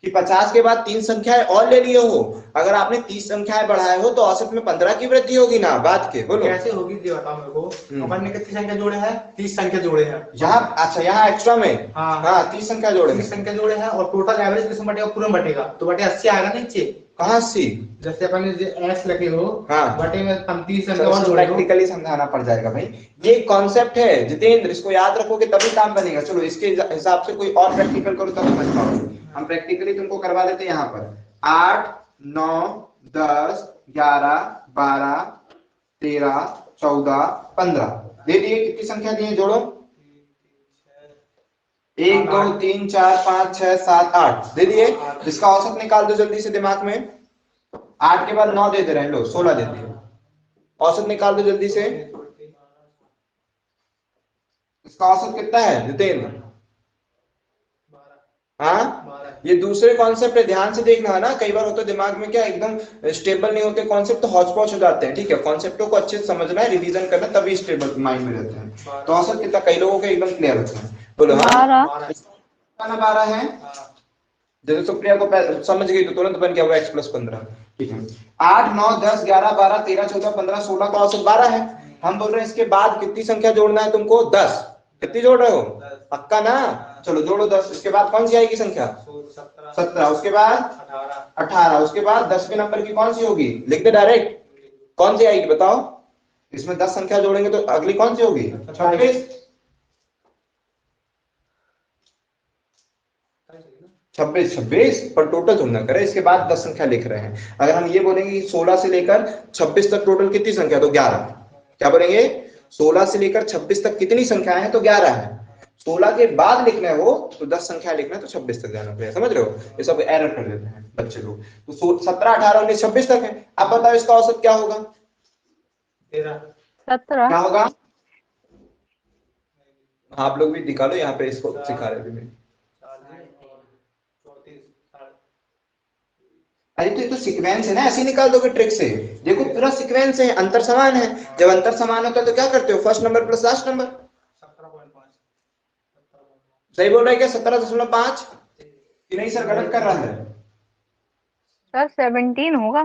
कि 50 के बाद 3 संख्याएं और ले लिए हो, अगर आपने 30 संख्याएं बढ़ाए हो तो औसत में 15 की वृद्धि होगी ना। बात के बोलो कैसे होगी ये बताओ मेरे को। अपन ने कितनी संख्या जोड़े हैं? 30 संख्या जोड़े हैं यहाँ। अच्छा यहाँ एक्स्ट्रा में हाँ 30 संख्या जोड़े, 30 संख्या जोड़े हैं, और टोटल एवरेज किसमें बटेगा? पूरे में बटेगा, तो बटे 80 आएगा नीचे। कहाँ 80? जैसे अपन ने s लगे हो, हाँ बटे में 30 संख्या और जोड़े हो। प्रैक्टिकली समझाना पड़ जाएगा भाई, ये कॉन्सेप्ट है जितेंद्र, इसको याद रखोगे तभी काम बनेगा। चलो इसके हिसाब से कोई और प्रैक्टिकल करो तब समझ पाओगे। हम प्रैक्टिकली तुमको करवा देते हैं यहाँ पर 8 9 10 11 12 13 14 15 दे दिए। कितनी संख्या दी है? जोड़ो 1 2 3 4 5 6 7 8 दे दिए। इसका औसत निकाल दो जल्दी से दिमाग में। 8 के बाद 9 दे दे रहे हैं, लो 16 दे दिए। औसत निकाल दो जल्दी से। इसका औसत कितना है जितेंद्र? हाँ ये दूसरे कॉन्सेप्ट है, ध्यान से देखना है ना। कई बार होता है दिमाग में क्या एकदम स्टेबल नहीं होते कॉन्सेप्ट, तो हौच पौच हो जाते हैं। ठीक है, कॉन्सेप्टों को अच्छे से समझना है, रिवीजन करना, तभी स्टेबल माइंड में रहते हैं। तो औसत कितना कई लोगों के एकदम क्लियर होता है? बोलो हाँ 12 है। जैसे सुप्रिया को समझ गई तो तुरंत बन गया वो x प्लस 15। ठीक है, 8 9 10 11 12 13 14 15 16 का औसत 12 है। हम बोल रहे हैं इसके बाद कितनी संख्या जोड़ना है तुमको? 10। कितनी जोड़ रहे हो? पक्का ना? चलो जोड़ो 10। इसके बाद कौन सी आएगी संख्या? 17। उसके बाद 18। उसके बाद 10वें नंबर की कौन सी होगी? लिख दे डायरेक्ट। कौन सी आएगी बताओ? इसमें 10 संख्या जोड़ेंगे तो अगली कौन सी होगी? 26। 26 पर टोटल तुम ना करें, इसके बाद 10 संख्या लिख रहे हैं। अगर हम ये बोलेंगे कि 16 से लेकर 26 तक टोटल कितनी संख्या? तो 11। क्या बोलेंगे? 16 से लेकर 26 तक कितनी संख्या है? तो 11 है। 16 के बाद लिखना है वो तो 10 संख्या लिखना है, तो 26 तक जाना पड़ेगा। समझ रहे हो? ये सब एरर कर देते हैं बच्चे लोग। तो 17 18 19 26 तक है। अब बताओ इसका औसत क्या होगा? 17। क्या होगा? आप लोग भी दिखा लो, यहाँ पे इसको सिखा रहे थे। अरे तो ये तो सीक्वेंस है ना, ऐसे निकाल दोगे ट्रिक से। देखो पूरा सीक्वेंस है, अंतर समान है। जब अंतर समान होता है तो क्या करते हो? First number plus last number. 17.5 सही बोल रहा है क्या? 17.5 कि नहीं सर गलत कर रहा है? सर 17 होगा।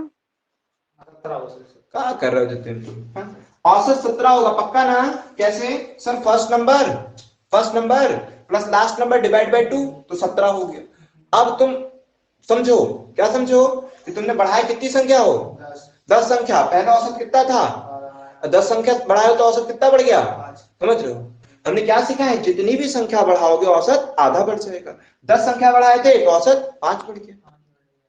क्या कर रहे हो जितेंद्र? औसत 17 होगा पक्का ना? कैसे sir? First number plus last number divide by 2 तो 17 हो गया। अब तुम समझो, क्या समझो कि तुमने बढ़ाया कितनी संख्या हो? 10 संख्या। पहला औसत कितना था? 10 संख्या बढ़ाए तो औसत कितना बढ़ गया? समझ रहे हो? हमने क्या सीखा है? जितनी भी संख्या बढ़ाओगे औसत आधा बढ़ जाएगा। 10 संख्या बढ़ाए थे तो औसत 5 बढ़ गया।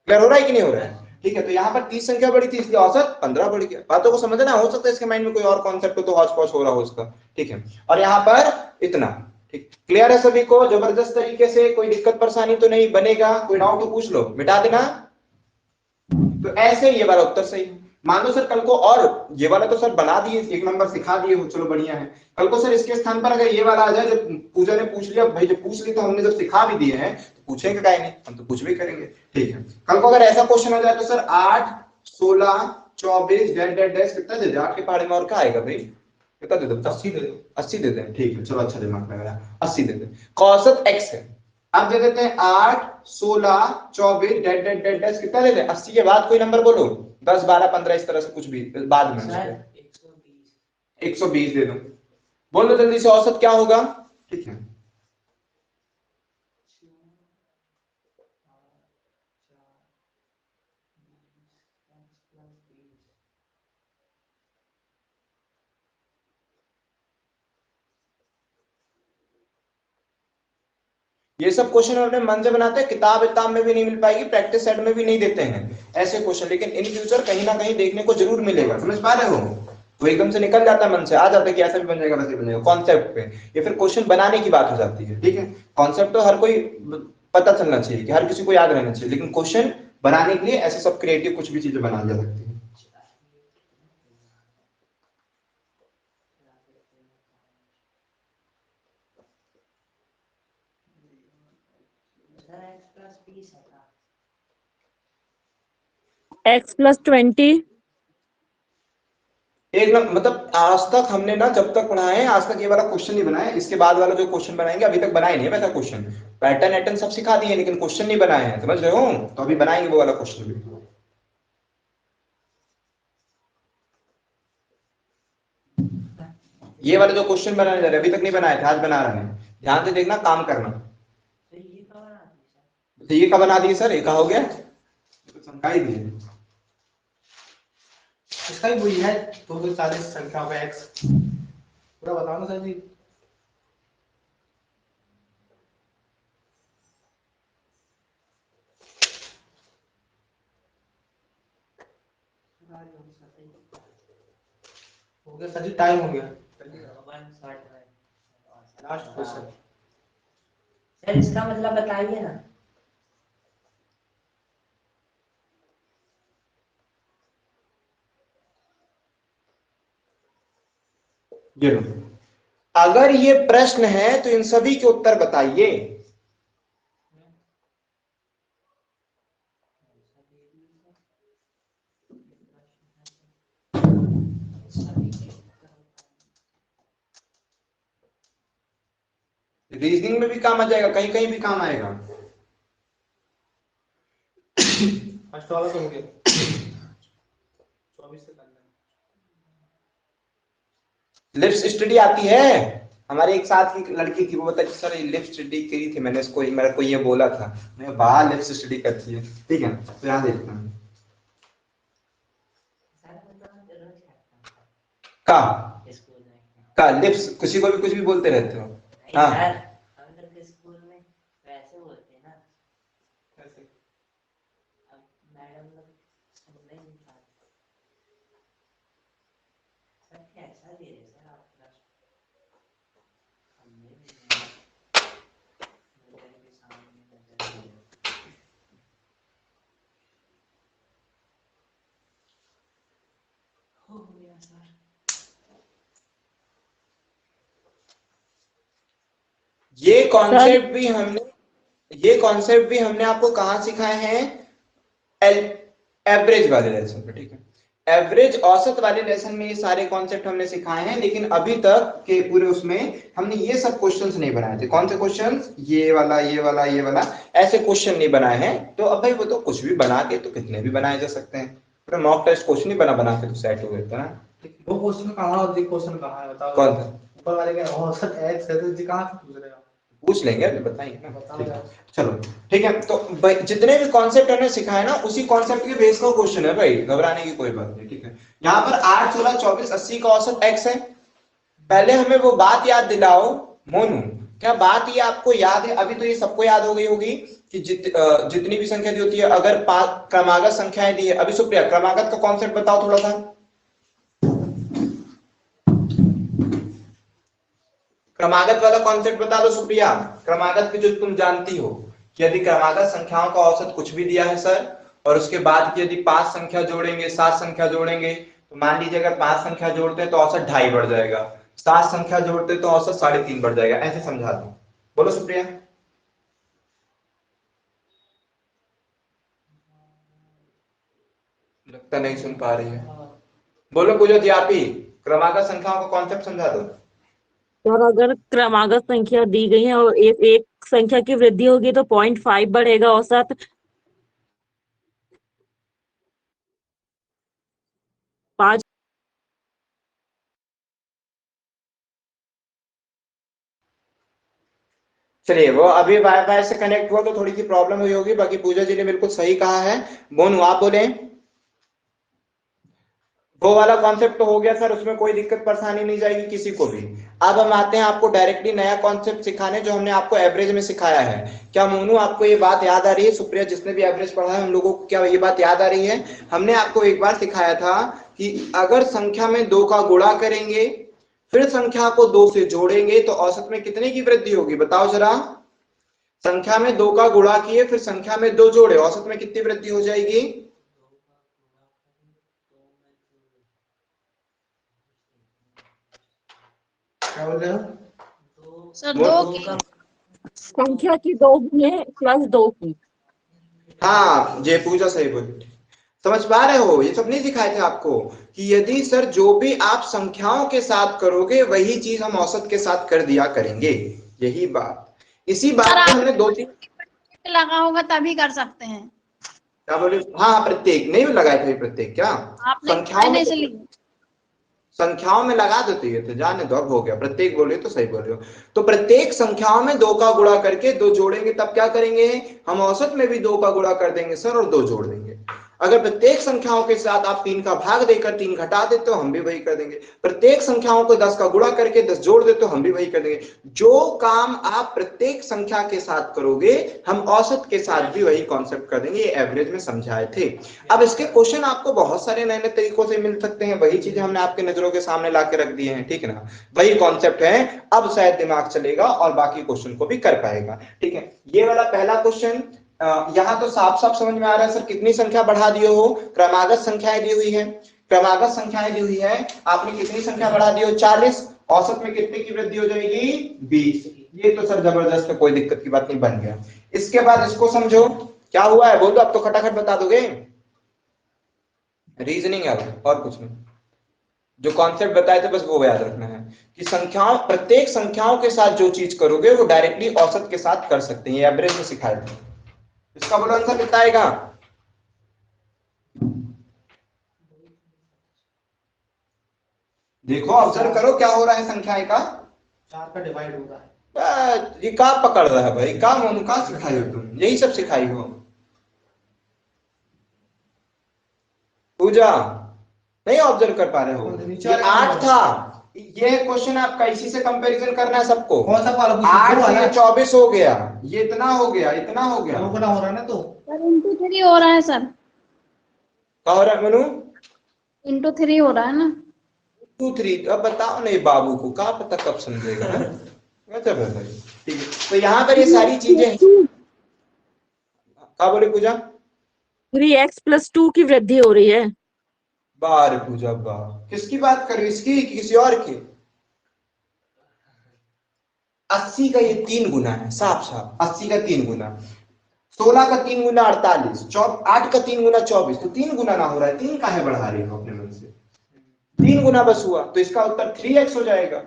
क्लियर हो रहा है कि नहीं हो रहा है? ठीक है, तो यहाँ पर 30 संख्या बढ़ी थी इसलिए औसत 15 बढ़ गया। बातों को समझना। हो सकता है इसके माइंड में कोई और कॉन्सेप्ट हो तो हौच पौच हो रहा हो उसका। ठीक है, और यहाँ पर इतना। ठीक, क्लियर है सभी को? जबरदस्त तरीके से, कोई दिक्कत परेशानी तो नहीं बनेगा? कोई डाउट तो पूछ लो, मिटा देना। तो ऐसे ये वाला उत्तर सही। मान लो सर कल को, और ये वाला तो सर बना दिए, 1 नंबर सिखा दिए हो, चलो बढ़िया है। कल को सर इसके स्थान पर अगर ये वाला आ जाए, जब पूजा ने पूछ लिया भाई, जब पूछ ली तो हमने जब सिखा भी दिए हैं तो पूछेंगे क्या नहीं? हम तो कुछ भी करेंगे। ठीक है, कल को अगर ऐसा क्वेश्चन आ जाए तो सर 8 16 24 डैश कितना दे दे? 8 के पहाड़े में और क्या आएगा भाई? कितना दे दो? 80 दे दो। 80 दे दें। ठीक है, चलो अच्छा दिमाग लगाया, 80 दे दें। औसत x है। अब दे देते हैं 8 16 24 डैश कितना दे दें? 80 के बाद कोई नंबर बोलो, 10 12 15 इस तरह से कुछ भी बाद में। 120 दे दो। बोलो जल्दी से, औसत क्या होगा? ठीक है, ये सब क्वेश्चन अपने मन से बनाते हैं, किताब विताब में भी नहीं मिल पाएगी, प्रैक्टिस सेट में भी नहीं देते हैं ऐसे क्वेश्चन, लेकिन इन फ्यूचर कहीं ना कहीं देखने को जरूर मिलेगा। समझ पा रहे हो? वो एकदम से निकल जाता है मन से, आ जाता है कि ऐसा भी बन जाएगा वैसे भी बन जाएगा, कॉन्सेप्ट पे। ये फिर क्वेश्चन बनाने की बात हो जाती है। ठीक है, कॉन्सेप्ट तो हर कोई पता चलना चाहिए, कि हर किसी को याद रहना चाहिए, लेकिन क्वेश्चन बनाने के लिए ऐसे सब क्रिएटिव कुछ भी चीजें बनाई जा सकती है। सर एक्स प्लस 20 है का? x+20। एक ना, मतलब आज तक हमने ना, जब तक पढ़ा है आज तक ये वाला क्वेश्चन नहीं बनाया। इसके बाद वाला जो क्वेश्चन बनाएंगे, अभी तक बनाए नहीं है वैसा क्वेश्चन। पैटर्न एटर्न सब सिखा दिए, लेकिन क्वेश्चन नहीं बनाए हैं। समझ रहे हो? तो अभी बनाएंगे वो वाला क्वेश्चन भी। ये वाले जो क्वेश्चन बनाने जा रहे हैं, अभी तक नहीं बनाए थे, आज बना रहे हैं। ध्यान से देखना, काम करना। तो ये कब बना दी सर? तो ये कब बना दिए सर? एक हो गया, तो समझा ही दिए। इसका भी वही है, 240 संख्या का x पूरा बताओ ना सर जी। हो गया सर जी, टाइम हो गया। वन शॉट है। Last question. सर इसका मतलब बताइए ना। ये लो, अगर ये प्रश्न है तो इन सभी के उत्तर बताइए। रीजनिंग में भी काम आ जाएगा, कहीं कहीं भी काम आएगा। फर्स्ट वाला तो हो गया, 24 से करना है। लिप्स स्टडी आती है? हमारे एक साथ की लड़की थी, वो बताती सर ये लिप्स स्टडी करी थी मैंने, इसको मेरे को ये बोला था। मैं वाह, लिप्स स्टडी करती है। ठीक है, तो यहाँ देखना है सर मतलब रोज करता हूँ का स्कूल में। का लिप्स, किसी को भी कुछ भी बोलते रहते हो। नहीं हाँ, सर, हम लोग के स्कूल में वैसे बोलते हैं ना। कैसे? अब मैडम लोग समझ नहीं पाते। सर कैसा दे रहे सर आप प्रश्न? हमने भी नजर के सामने नजर दे रहे। हो गया सर। ये कॉन्सेप्ट भी हमने ये कॉन्सेप्ट भी हमने आपको कहाँ सिखाए हैं? एवरेज वाले लेसन पे। ठीक है, एवरेज औसत वाले लेसन में ये सारे कॉन्सेप्ट हमने सिखाए हैं, लेकिन अभी तक के पूरे उसमें हमने ये सब क्वेश्चंस नहीं बनाए थे। कौन से क्वेश्चंस? ये वाला, ये वाला, ये वाला, ऐसे क्वेश्चन नहीं बनाए हैं। तो अब भाई वो तो कुछ भी बना के तो कितने भी बनाए जा सकते हैं। पूरा मॉक टेस्ट क्वेश्चन ही बना बना के तो सेट हो गए थे ना। वो क्वेश्चन कहाँ और ये क्वेश्चन कहाँ है बताओ। कौन था? ऊपर वाले के औसत x है तो जी कहाँ से पूछ रहे हो आप? पूछ लेंगे, अभी बताएंगे ना। बताओ ठीक है, यार। चलो ठीक है। तो जितने भी कॉन्सेप्ट हमने सिखाए ना, उसी कॉन्सेप्ट के बेस का क्वेश्चन है भाई, घबराने की कोई बात नहीं। ठीक है, यहाँ पर 8, 16, 24, 80 का औसत x है। पहले हमें वो बात याद दिलाओ मोनू, क्या बात ये आपको याद है? अभी तो ये सबको याद हो गई होगी कि जितनी भी संख्या दी होती है, अगर क्रमागत संख्याएं दी है। अभी सुप्रिया, क्रमागत का कॉन्सेप्ट बताओ थोड़ा सा। क्रमागत वाला कॉन्सेप्ट बता दो सुप्रिया। क्रमागत की जो तुम जानती हो, कि यदि क्रमागत संख्याओं का औसत कुछ भी दिया है सर, और उसके बाद की यदि 5 संख्या जोड़ेंगे, 7 संख्या जोड़ेंगे, तो मान लीजिए अगर 5 संख्या जोड़ते हैं तो औसत 2.5 बढ़ जाएगा, 7 संख्या जोड़ते तो औसत 3.5 बढ़ जाएगा। ऐसे समझा दो। बोलो सुप्रिया। लगता नहीं सुन पा रही है। बोलो पूजो जी, आप ही क्रमागत संख्याओं का कॉन्सेप्ट समझा दो। और अगर क्रमागत संख्या दी गई है और एक संख्या की वृद्धि होगी तो 0.5 बढ़ेगा औसत। 5 चलिए, वो अभी वाईफाई से कनेक्ट हुआ तो थोड़ी सी प्रॉब्लम हुई होगी, बाकी पूजा जी ने बिल्कुल सही कहा है। मोनू आप बोले। वो वाला कॉन्सेप्ट तो हो गया सर, उसमें कोई दिक्कत परेशानी नहीं जाएगी किसी को भी। अब हम आते हैं आपको डायरेक्टली नया कॉन्सेप्ट सिखाने, जो हमने आपको एवरेज में सिखाया है। क्या मोनू आपको ये बात याद आ रही है? सुप्रिया, जिसने भी एवरेज पढ़ा है हम लोगों को, क्या ये बात याद आ रही है? हमने आपको एक बार सिखाया था कि अगर संख्या में 2 का गुणा करेंगे, फिर संख्या को 2 से जोड़ेंगे, तो औसत में कितने की वृद्धि होगी? बताओ जरा। संख्या में 2 का गुणा किए, फिर संख्या में 2 जोड़े, औसत में कितनी वृद्धि हो जाएगी? क्या बोल रहे हो? सर 2 की संख्या की 2 गुने प्लस 2 की। हाँ, ये पूजा सही बोली। समझ पा रहे हो? ये सब नहीं सिखाए थे आपको कि यदि सर जो भी आप संख्याओं के साथ करोगे वही चीज हम औसत के साथ कर दिया करेंगे। यही बात, इसी बात सर पे आप हमने 2-3 लगा होगा तभी कर सकते हैं। क्या बोले? हाँ, प्रत्येक नहीं लगाए थे, प्रत्येक क्या आपने संख्याओं में, इसलिए संख्याओं में लगा देते ये थे, जाने दो, अब हो गया। प्रत्येक बोले तो सही बोल रहे हो। तो प्रत्येक संख्याओं में 2 का गुणा करके 2 जोड़ेंगे, तब क्या करेंगे? हम औसत में भी 2 का गुणा कर देंगे सर, और 2 जोड़ देंगे। अगर प्रत्येक संख्याओं के साथ आप 3 का भाग देकर 3 घटा देते हो, हम भी वही कर देंगे। प्रत्येक संख्याओं को 10 का गुणा करके 10 जोड़ देते हो, हम भी वही कर देंगे। जो काम आप प्रत्येक संख्या के साथ करोगे, हम औसत के साथ भी वही कॉन्सेप्ट कर देंगे। ये एवरेज में समझाए थे। अब इसके क्वेश्चन आपको बहुत सारे नए नए तरीकों से मिल सकते हैं, वही चीजें हमने आपके नजरों के सामने ला के रख दिए हैं, ठीक है ना? वही कॉन्सेप्ट है। अब शायद दिमाग चलेगा और बाकी क्वेश्चन को भी कर पाएगा, ठीक है? ये वाला पहला क्वेश्चन यहाँ तो साफ साफ समझ में आ रहा है सर। कितनी संख्या बढ़ा दिए हो? क्रमागत संख्याएं दी हुई है, क्रमागत संख्याएं दी हुई है। आपने कितनी संख्या बढ़ा दी हो? 40। औसत में कितने की वृद्धि हो जाएगी? 20। ये तो सर जबरदस्त है, कोई दिक्कत की बात नहीं, बन गया। इसके बाद इसको समझो क्या हुआ है, बोलो। अब तो खटाखट बता दोगे। रीजनिंग है और कुछ नहीं। जो कॉन्सेप्ट बताए थे बस वो याद रखना है कि संख्याओं, प्रत्येक संख्याओं के साथ जो चीज करोगे वो डायरेक्टली औसत के साथ कर सकते हैं। ये एवरेज में सिखाया था। इसका बोलो आंसर कितना आएगा? देखो, ऑब्जर्व करो क्या हो रहा है संख्याएं का। 4 का डिवाइड हो रहा है। ये का पकड़ रहा है भाई? का मोनू का सिखाई हो तुम? यही सब सिखाई हो पूजा? नहीं ऑब्जर्व कर पा रहे हो? ये 8 था। ये क्वेश्चन आपका इसी से कंपैरिजन करना है सबको। कौन सा वाला? 8 से ये 24 हो गया, ये इतना हो गया, इतना हो गया। 2 गुना हो रहा है ना, तो सर इंटू 3 हो रहा है सर। क्या हो रहा है मोनू? इंटू 3 हो रहा है ना। 2 3। अब बताओ नहीं, बाबू को क्या पता कब समझेगा? गजब है भाई। ठीक है, तो यहाँ पर ये सारी चीजें क्या बोले पूजा? 3x + 2 की वृद्धि हो रही है। बार पूजा वाह, किसकी बात कर रही है? इसकी कि किसी और की? 80 का ये 3 गुना है, साफ साफ 80 का 3 गुना। 16 का 3 गुना 48, 8 का 3 गुना 24। तो 3 गुना ना हो रहा है, 3 काहे बढ़ा रही हो अपने मन से? 3 गुना बस हुआ, तो इसका उत्तर 3x हो जाएगा।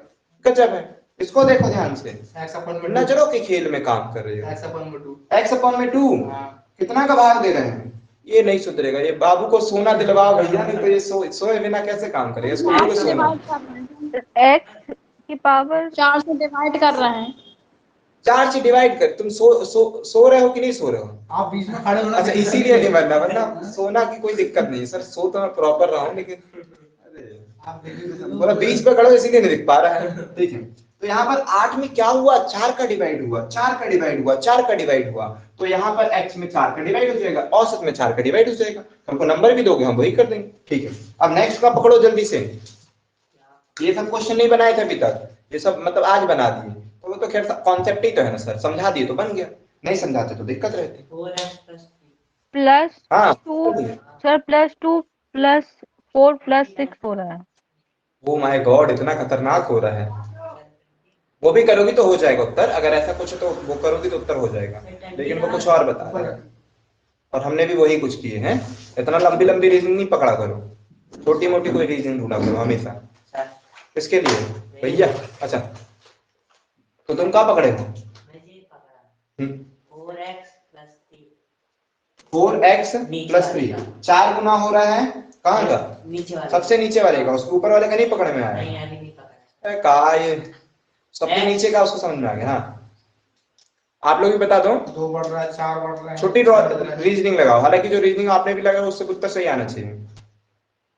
गजब है। इसको देखो ध्यान से, x अपॉन में 2। नजरों के खेल में काम कर रहे हो। x अपॉन में 2। x अपॉन में 2 कितना का भाग दे रहे हैं? ये नहीं सुधरेगा। ये बाबू को सोना दिलवाओ भैया, नहीं तो ये सोए बिना कैसे काम करेगा? इसको बोलो सोना। x की पावर 4 से डिवाइड कर रहे हैं। 4 से डिवाइड कर। तुम सो रहे हो कि नहीं सो रहे हो? आप बीच में खड़े होना। अच्छा, इसीलिए नहीं बनना, वरना सोना की कोई दिक्कत नहीं है सर। सो तो मैं प्रॉपर रहा हूँ, लेकिन आप देखिए बोला बीच पे खड़े हो इसीलिए नहीं दिख पा रहा है। ठीक है, तो यहाँ पर 8 में क्या हुआ? 4 का डिवाइड हुआ, 4 का डिवाइड हुआ, 4 का डिवाइड हुआ। तो यहाँ पर x में 4 का डिवाइड हो जाएगा, औसत में 4 का डिवाइड हो जाएगा। हमको नंबर भी दोगे, हम वही कर देंगे। ठीक है, अब नेक्स्ट का पकड़ो जल्दी से। ये सब क्वेश्चन नहीं बनाए थे अभी तक, ये सब मतलब आज बना दिए। तो वो तो खैर कॉन्सेप्ट ही तो है ना सर, समझा दिए तो बन गया, नहीं समझाते तो दिक्कत रहती। प्लस हाँ 2 सर +2 + 4 + 6 हो रहा है। ओ माय गॉड, इतना खतरनाक हो रहा है। वो भी करोगी तो हो जाएगा उत्तर। अगर ऐसा कुछ है तो वो करोगी तो उत्तर हो जाएगा, लेकिन वो कुछ और बता रहा है। और हमने भी वही कुछ किए हैं। इतना लंबी लंबी रीजनिंग नहीं पकड़ा करो, छोटी मोटी कोई रीजनिंग ढूंढा करो हमेशा। किसके लिए भैया? अच्छा, तो तुम क्या पकड़े हो? 4x + 3। 4 गुना हो रहा है कहाँ का? सबसे नीचे वाले का, उसके ऊपर वाले का नहीं पकड़ में आया। कहा ये सबसे नीचे का, उसको समझ में आ गया ना? आप लोग भी बता दो। 2 बढ़ रहा है, 4 बढ़ रहा है, छोटी रीजनिंग लगाओ, हालांकि जो रीजनिंग आपने भी लगाया उससे उत्तर सही आना चाहिए।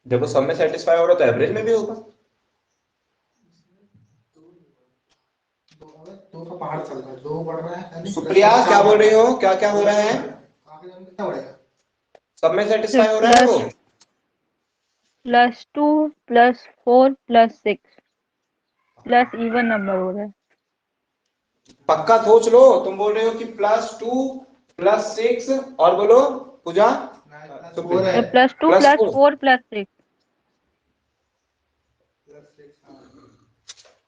जब वो सब में सेटिस्फाई हो रहा तो एवरेज में भी होगा। 2 का पहाड़ चल रहा है, 2 बढ़ रहा है। सुप्रिया क्या बोल रही हो, क्या क्या हो रहा है? कितना बढ़ेगा? सब में सेटिस्फाई हो रहा है वो? +2 +4 +6 प्लस इवन नंबर हो रहा है। पक्का सोच लो। तुम बोल रहे हो कि +2 +6 और बोलो पूजा। +2 +4 +6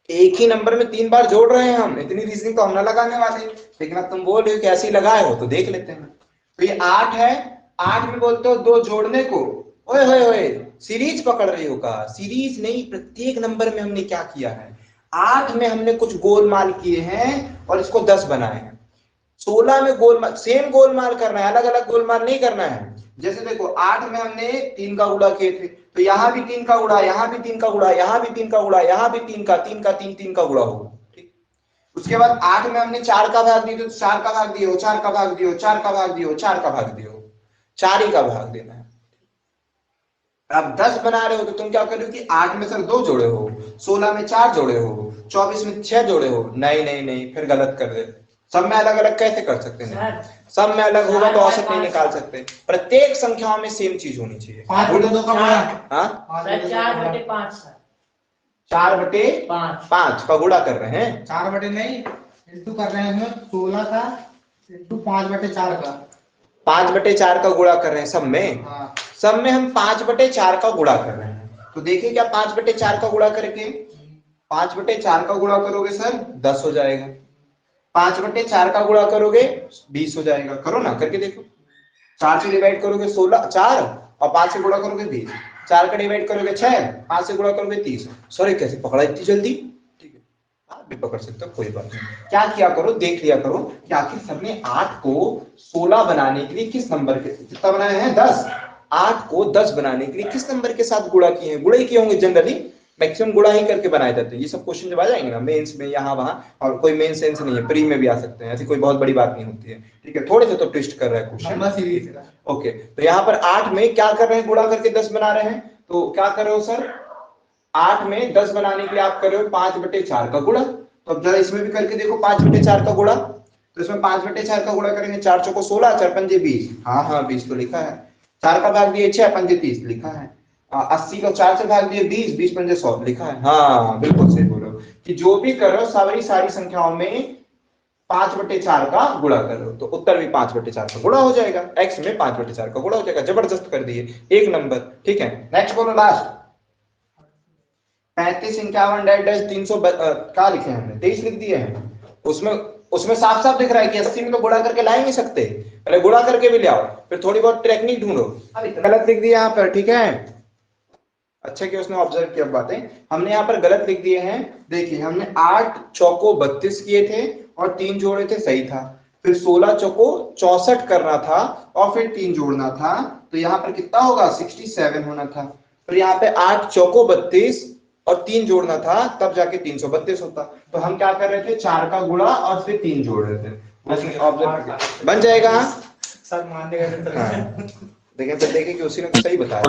एक ही नंबर में 3 बार जोड़ रहे हैं हम, इतनी रीजनिंग तो हम ना लगाने वाले, लेकिन अब तुम बोल रहे हो कि ऐसे ही लगाए हो तो देख लेते हैं। तो ये 8 है, 8 में बोलते हो 2 जोड़ने को। ओए होए होए, सीरीज पकड़ रही हो का? सीरीज नहीं, प्रत्येक नंबर में हमने क्या किया है, 8 में हमने कुछ गोलमाल किए हैं और इसको 10 बनाए हैं। 16 में गोलमाल, सेम गोलमाल करना है, अलग अलग गोलमाल नहीं करना है। जैसे देखो 8 में हमने 3 का गुणा किए थे, तो यहाँ भी 3 का गुणा, यहाँ भी 3 का गुणा, यहाँ भी 3 का गुणा, यहाँ भी 3 का 3 का गुणा होगा। ठीक, उसके बाद 8 में हमने 4 का भाग दिया, तो 4 का भाग दियो, 4 का भाग दियो, 4 का भाग दियो, 4 का भाग दियो, 4 ही का भाग देना है। अब 10 बना रहे हो तो तुम क्या कर रहे हो कि 8 में सर 2 जोड़े हो, 16 में 4 जोड़े हो, 24 में 6 जोड़े हो। नहीं नहीं नहीं, फिर गलत कर दे। सब में अलग अलग कैसे कर सकते हैं? सब में अलग होगा तो औसत नहीं निकाल सकते। प्रत्येक संख्याओं में सेम चीज होनी चाहिए। 5 बटे 2 का गुणा। हाँ, 4/5 सर। 4/5 का गुणा कर रहे हैं। 4 बटे नहीं, इंटू कर रहे हैं, 16 का इंटू 5/4 का। 5/4 का गुणा कर रहे हैं सब में। हाँ। सब में हम 5/4 का गुणा कर रहे हैं। तो देखिए क्या 5/4 का गुणा करके, 5/4 का गुणा करोगे सर 10 हो जाएगा, 5/4 का गुणा करोगे 20 हो जाएगा। करो ना, करके देखो। 4 से डिवाइड करोगे 16, 4 और 5 से गुणा करोगे 20, 4 का डिवाइड करोगे 6, 5 से गुणा करोगे 30। सॉरी, कैसे पकड़ा इतनी जल्दी? ठीक है, आप भी पकड़ सकते हो, कोई बात नहीं। क्या किया करो, देख लिया करो कि आखिर सबने 8 को 16 बनाने के लिए किस नंबर के, कितना बनाए हैं 10, 8 को 10 बनाने के लिए किस नंबर के साथ गुणा किए हैं? गुणा ही किए होंगे, जनरली मैक्सिमम गुणा ही करके बनाए जाते हैं। ये सब क्वेश्चन जब आ जाएंगे ना मेंस में, यहाँ वहां, और कोई मेन सेंस नहीं है, प्री में भी आ सकते हैं, ऐसी कोई बहुत बड़ी बात नहीं होती है। ठीक है, थोड़े से तो ट्विस्ट कर रहा है क्वेश्चन। ओके, तो यहाँ पर 8 में क्या कर रहे हैं, गुणा करके 10 बना रहे हैं। तो क्या कर रहे हो सर, 8 में 10 बनाने के लिए आप कर रहे हो 5/4 का गुणा। तो अब जरा इसमें भी करके देखो 5/4 का गुणा। तो इसमें 5/4 का गुणा करेंगे, 4 चौको 16, 4 पंजे 20। हाँ 20 तो लिखा है। 4 का भाग दिए 6, पंजे 30 लिखा है। 80 को 4 से भाग दिए 20, 20 पंजे 100 लिखा है। हाँ बिल्कुल सही बोल रहे हो कि जो भी कर रहे हो सारी संख्याओं में 5/4 का गुणा कर रहे हो, तो उत्तर भी 5/4 का गुणा हो जाएगा। x में 5/4 का गुणा हो जाएगा। जबरदस्त कर दिए, एक नंबर। ठीक है, नेक्स्ट बोलो, लास्ट। 35 51 300 क्या लिखे हैं हमने, 23 लिख दिए हैं। उसमें साफ साफ दिख रहा है कि 80 में तो गुणा करके ला ही नहीं सकते, पहले गुणा करके भी ले आओ, फिर थोड़ी बहुत टेक्निक ढूंढो। गलत लिख दिया यहाँ पर। ठीक है, अच्छा कि उसने ऑब्जर्व किया बातें। हमने यहाँ पर गलत लिख दिए हैं। देखिए, हमने 8 चौको 32 किए थे और 3 जोड़े थे, सही था। फिर 16 चौको 64 करना था और फिर 3 जोड़ना था, तो यहाँ पर कितना होगा, 67 होना था। फिर यहाँ पे 8 चौको 32 और 3 जोड़ना था, तब जाके 332 होता। तो हम क्या कर रहे थे, 4 का गुणा और फिर 3 जोड़ रहे थे। ऑब्जर्व बन जाएगा। सर मानने का देखें कि उसी ने सही बताया।